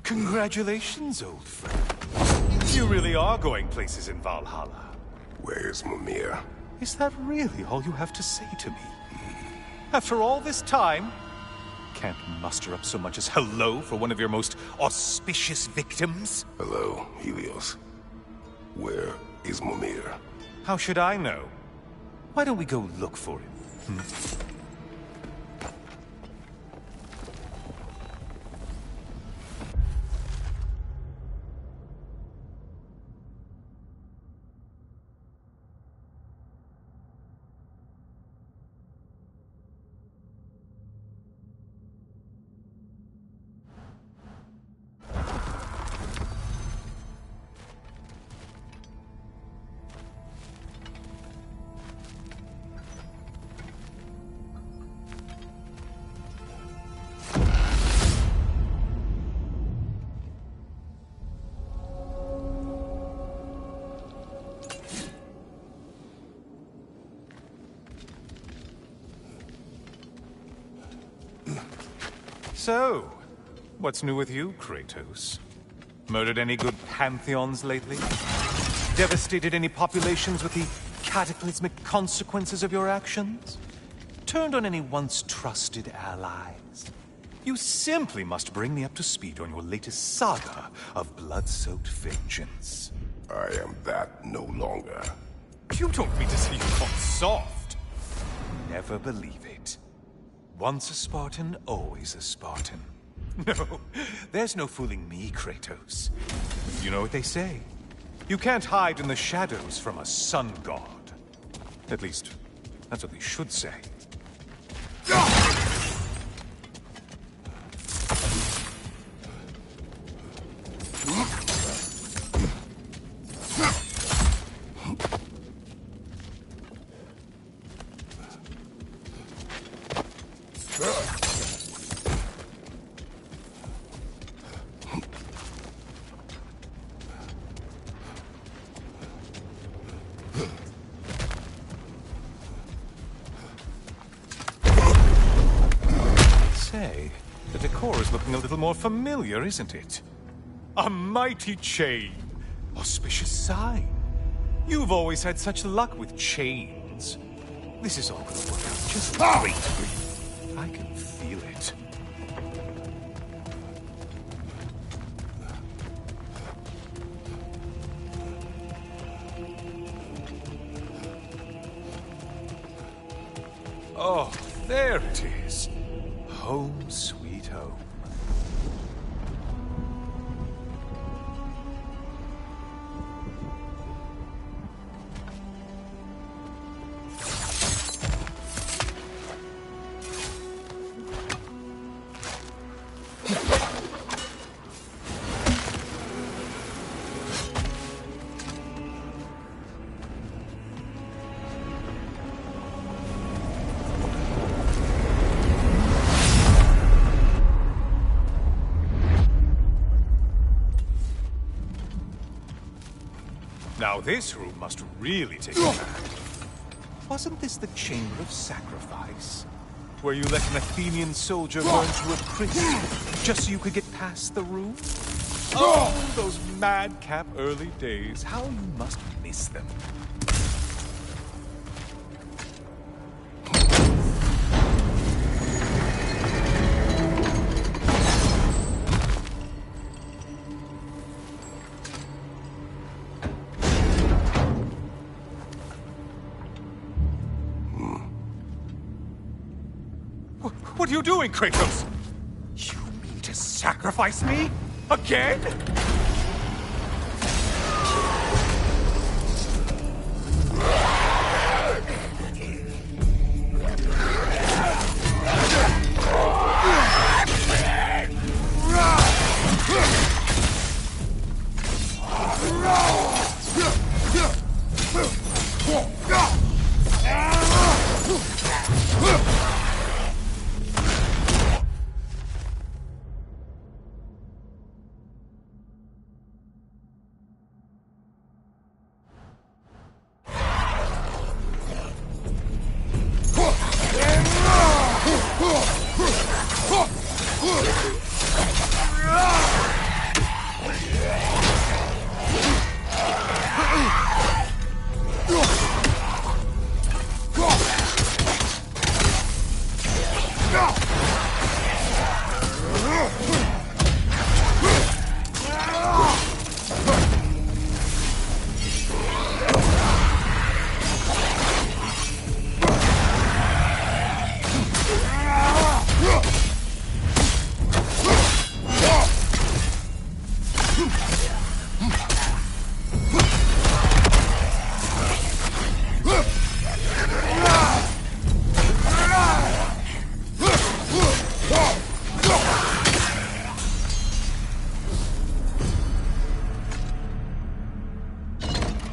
Congratulations, old friend. You really are going places in Valhalla. Where's Mimir? Is that really all you have to say to me? After all this time, can't muster up so much as hello for one of your most auspicious victims? Hello, Helios. Where is Mimir? How should I know? Why don't we go look for him? So, what's new with you, Kratos? Murdered any good pantheons lately? Devastated any populations with the cataclysmic consequences of your actions? Turned on any once trusted allies? You simply must bring me up to speed on your latest saga of blood-soaked vengeance. I am that no longer. You don't mean to say you've gone soft? Never believe it. Once a Spartan, always a Spartan. No, there's no fooling me, Kratos. You know what they say. You can't hide in the shadows from a sun god. At least, that's what they should say. The decor is looking a little more familiar, isn't it? A mighty chain. Auspicious sign. You've always had such luck with chains. This is all gonna work out just great. I can feel it. Oh, there it is. Home sweet home. Now this room must really take a bath. Wasn't this the Chamber of Sacrifice? Where you let an Athenian soldier burn to a crisp just so you could get past the room? Oh, those madcap early days. How you must miss them. What are you doing, Kratos? You mean to sacrifice me? Again?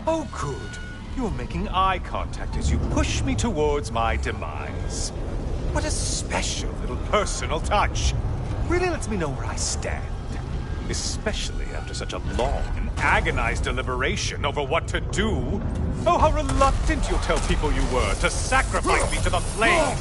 Oh, good. You're making eye contact as you push me towards my demise. What a special little personal touch. Really lets me know where I stand. Especially after such a long and agonized deliberation over what to do. Oh, how reluctant you'll tell people you were to sacrifice me to the flames.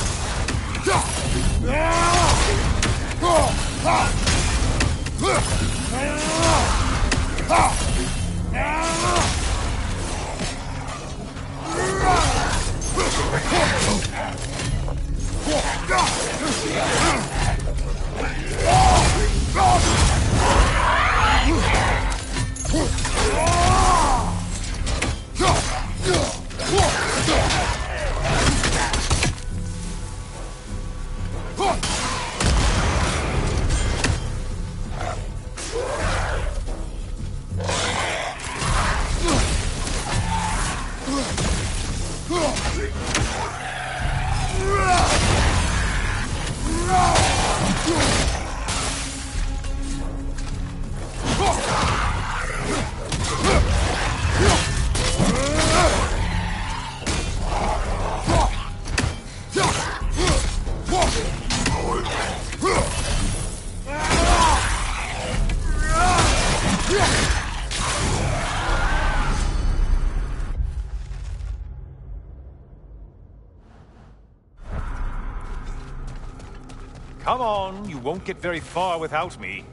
Come on, you won't get very far without me.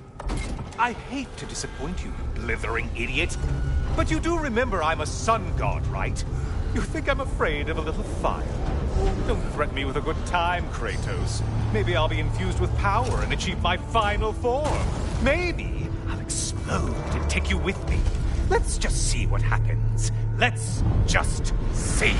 I hate to disappoint you, blithering idiot. But you do remember I'm a sun god, right? You think I'm afraid of a little fire? Don't threaten me with a good time, Kratos. Maybe I'll be infused with power and achieve my final form. Maybe I'll explode and take you with me. Let's just see what happens. Let's just see.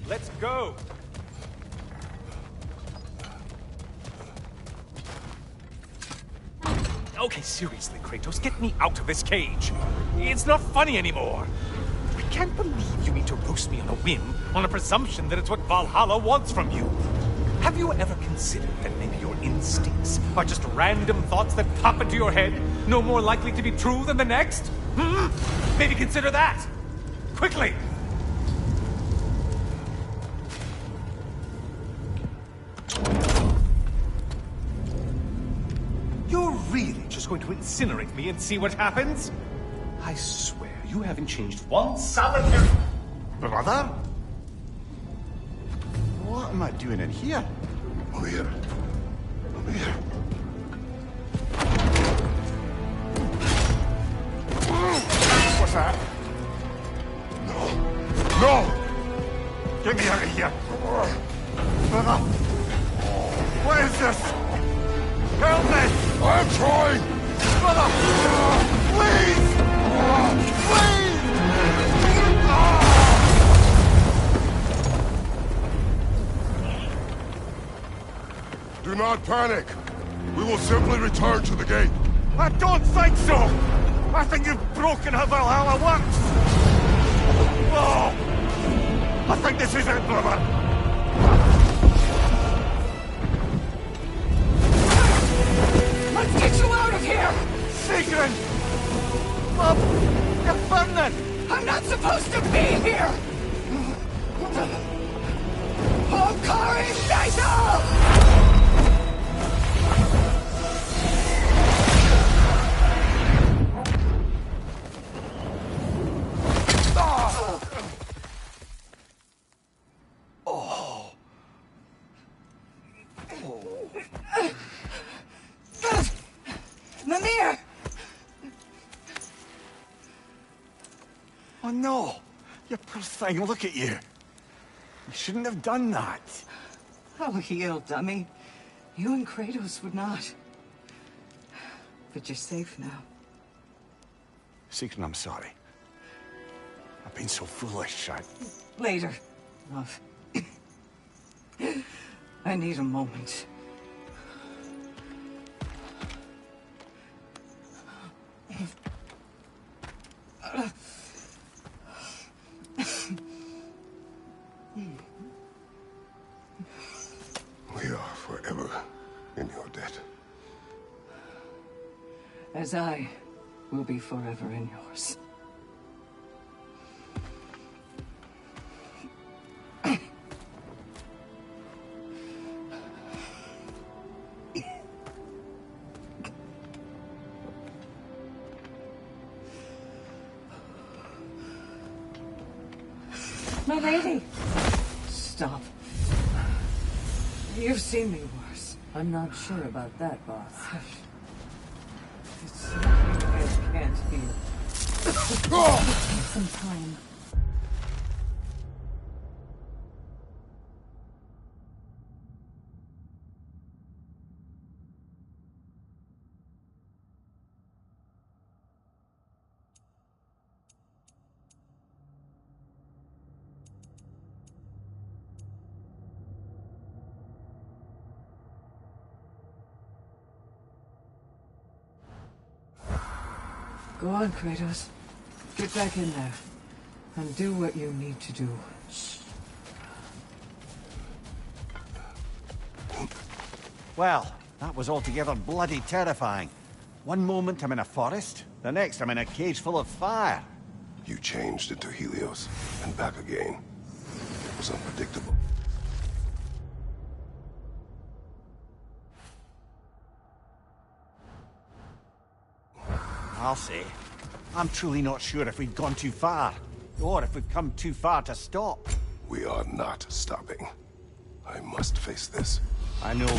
Let's go! Okay, seriously, Kratos, get me out of this cage. It's not funny anymore. I can't believe you need to roast me on a whim, on a presumption that it's what Valhalla wants from you. Have you ever considered that maybe your instincts are just random thoughts that pop into your head, no more likely to be true than the next? Maybe consider that! Quickly! You're really just going to incinerate me and see what happens? I swear, you haven't changed one solitary... Brother? What am I doing in here? Over here. Over here. What's that? No! No! Get me out of here! Brother! What is this? Help me! I'm trying! Brother! Please! Please! Do not panic! We will simply return to the gate. I don't think so! I think you've broken how Valhalla works! Oh! I think this is it, brother! Let's get you out of here! Sigrun! Love, you're burning! I'm not supposed to be here! Hokari Faisal! Oh no! You poor thing, look at you. You shouldn't have done that. Oh, heal, dummy. You and Kratos would not. But you're safe now. Secret, I'm sorry. I've been so foolish. Later, love. I need a moment. We are forever in your debt. As I will be forever in yours. My lady! Stop. You've seen me worse. I'm not sure about that, boss. It's something I can't heal. Take some time. Go on, Kratos. Get back in there. And do what you need to do. Well, that was altogether bloody terrifying. One moment I'm in a forest, the next I'm in a cage full of fire. You changed into Helios, and back again. It was unpredictable. I'll say, I'm truly not sure if we've gone too far, or if we've come too far to stop. We are not stopping. I must face this. I know.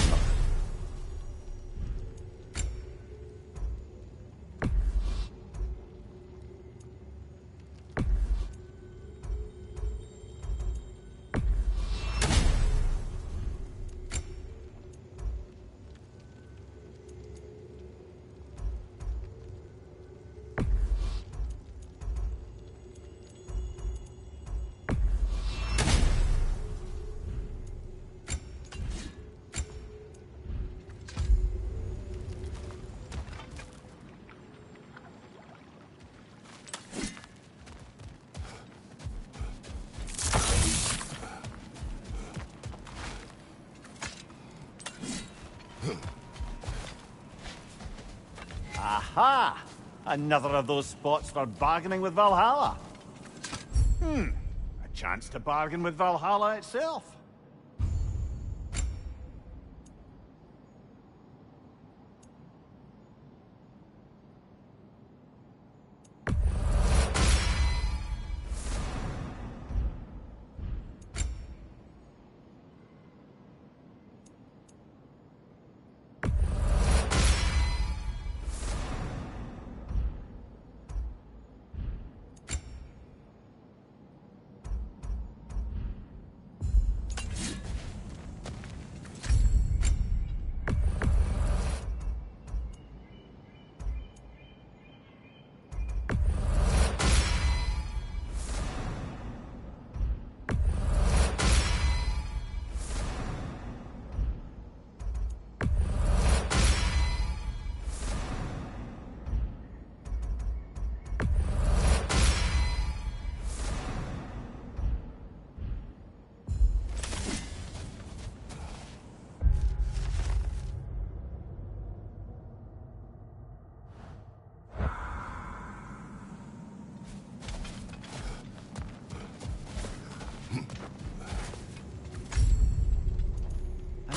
Aha! Another of those spots for bargaining with Valhalla. A chance to bargain with Valhalla itself.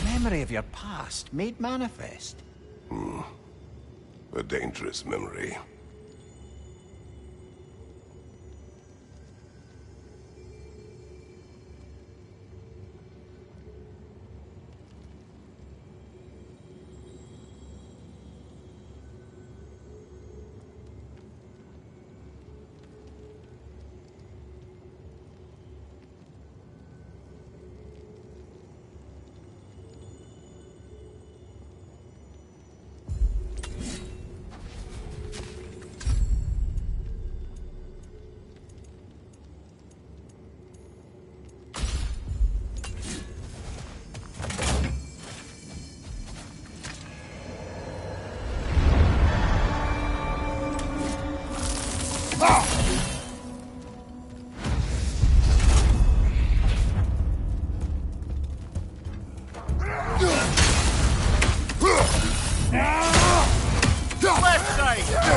Memory of your past made manifest. A dangerous memory. side!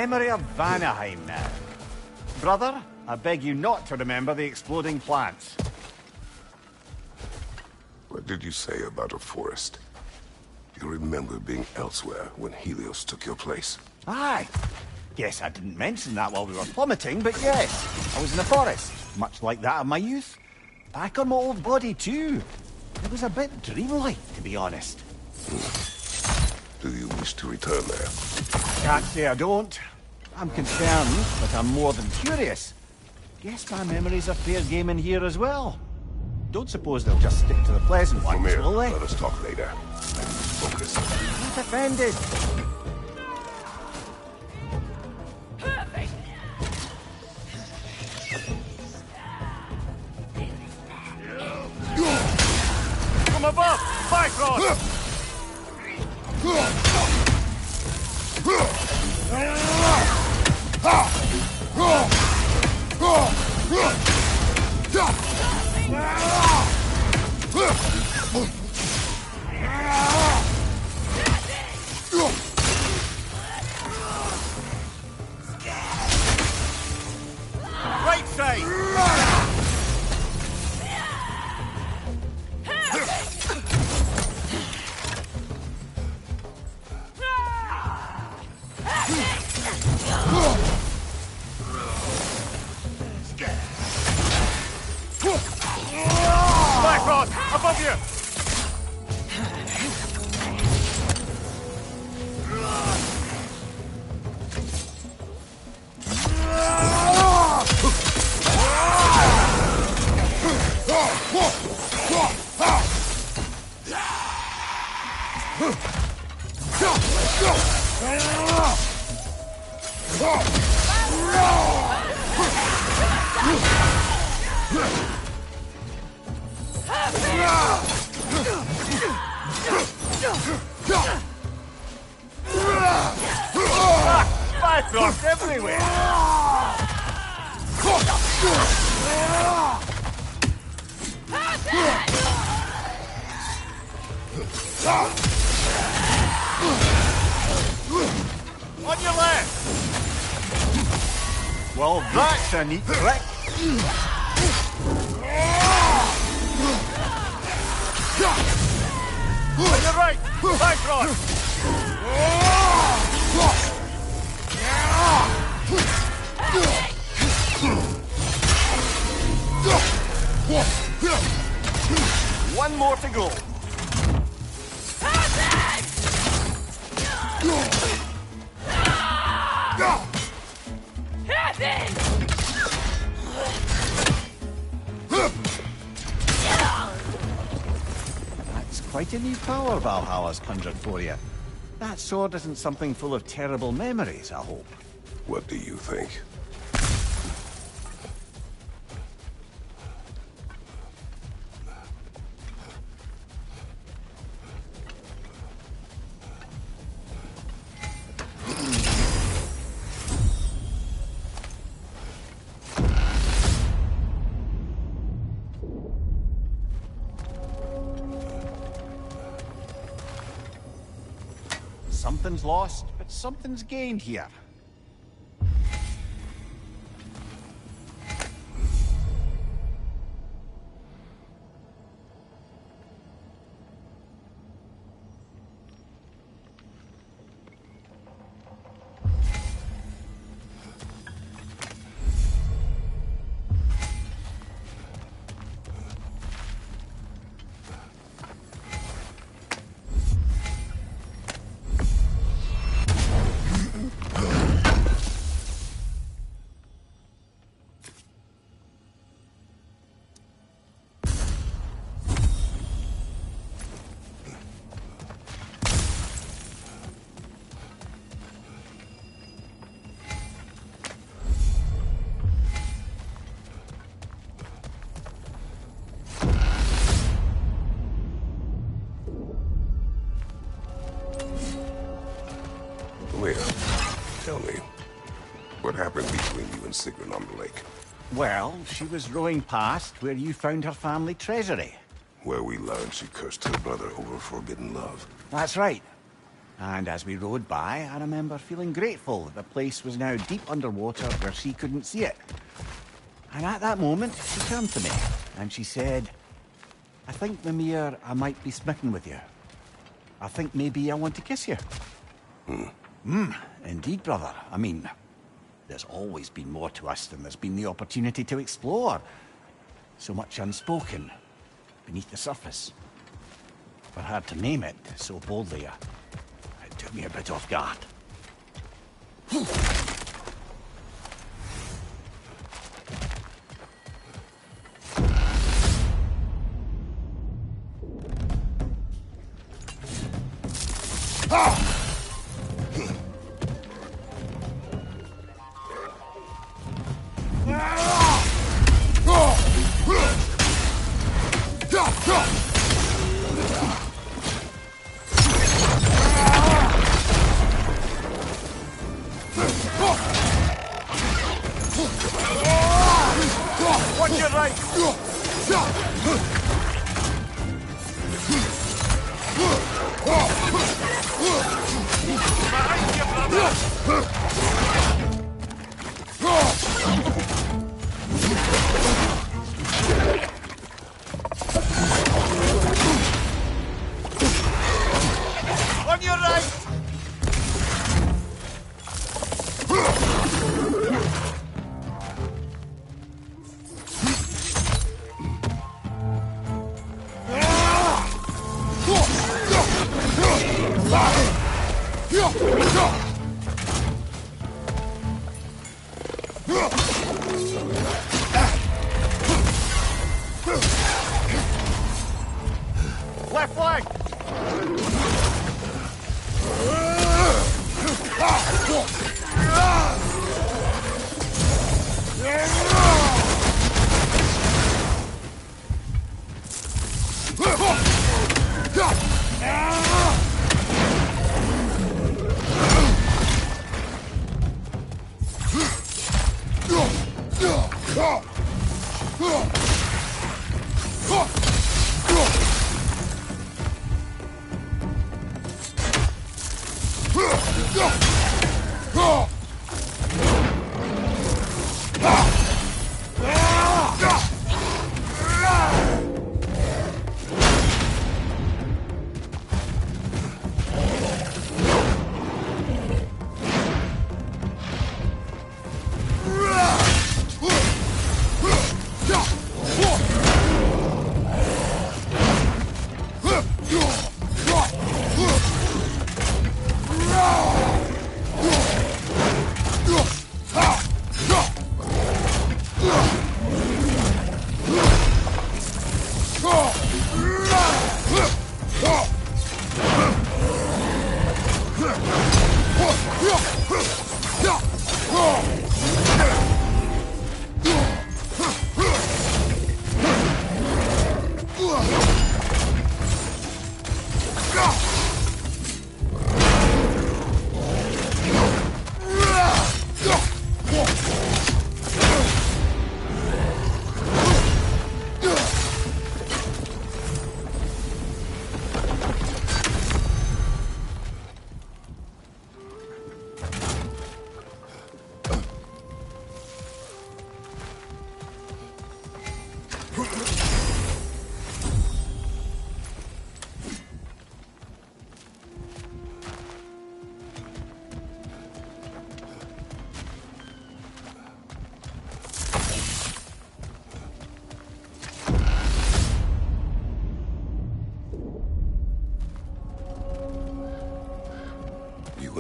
Memory of Vanaheim now. Brother, I beg you not to remember the exploding plants. What did you say about a forest? You remember being elsewhere when Helios took your place? Aye. Guess I didn't mention that while we were plummeting, but yes, I was in the forest, much like that of my youth. Back on my old body too. It was a bit dreamlike, to be honest. Do you wish to return there? Can't say I don't. I'm concerned, but I'm more than curious. Guess my memories are fair game in here as well. Don't suppose they'll just stick to the pleasant ones, Come here, will they? let us talk later. Focus. Not offended. From above! Bifrost! Right side! Bifrost! Above you! Bifrost everywhere! On your left! Well, that's a neat trick. On your right! Bifrost! One more to go. quite a new power Valhalla's conjured for you. That sword isn't something full of terrible memories, I hope. What do you think? Something's lost, but something's gained here. Tell me, what happened between you and Sigrun on the lake? Well, she was rowing past where you found her family treasury. Where we learned she cursed her brother over forbidden love. That's right. And as we rowed by, I remember feeling grateful that the place was now deep underwater where she couldn't see it. And at that moment, she turned to me, and she said, I think, Mimir, I might be smitten with you. I think maybe I want to kiss you. Indeed, brother. I mean, there's always been more to us than there's been the opportunity to explore. So much unspoken, beneath the surface. For her to name it so boldly, it took me a bit off guard. Watch your right! Behind you, brother! On your right! Left flank!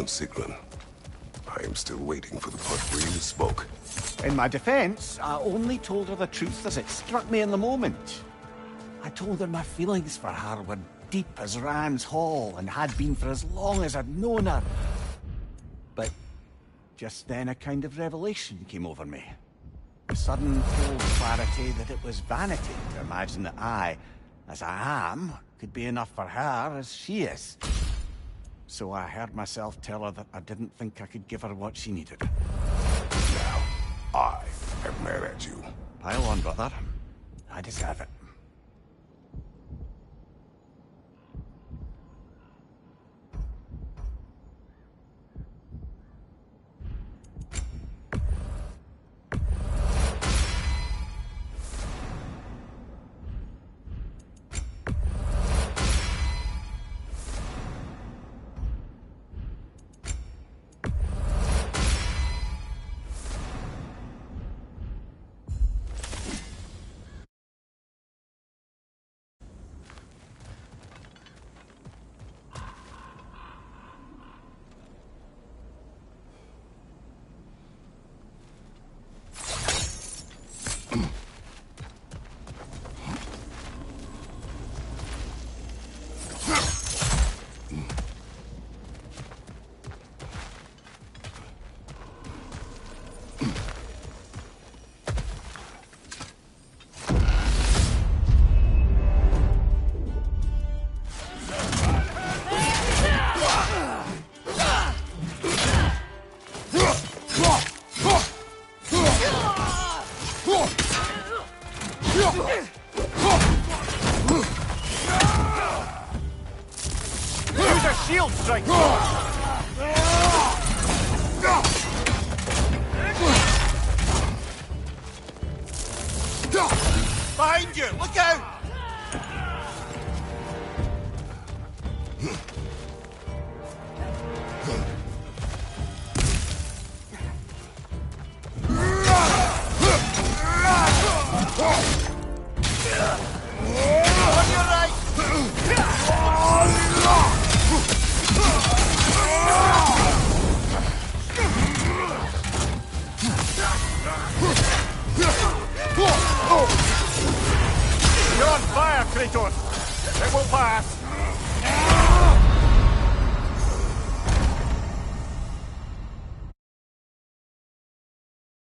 excellent, Sigrun. I am still waiting for the part where you spoke. In my defense, I only told her the truth as it struck me in the moment. I told her my feelings for her were deep as Ram's Hall and had been for as long as I'd known her. But just then a kind of revelation came over me. The sudden full clarity that it was vanity to imagine that I, as I am, could be enough for her as she is. So I heard myself tell her that I didn't think I could give her what she needed. Now, I am mad at you. Pile on, brother. I deserve it. Shield strike! Behind you! Look out! On your right! You're on fire, Kratos! It will pass!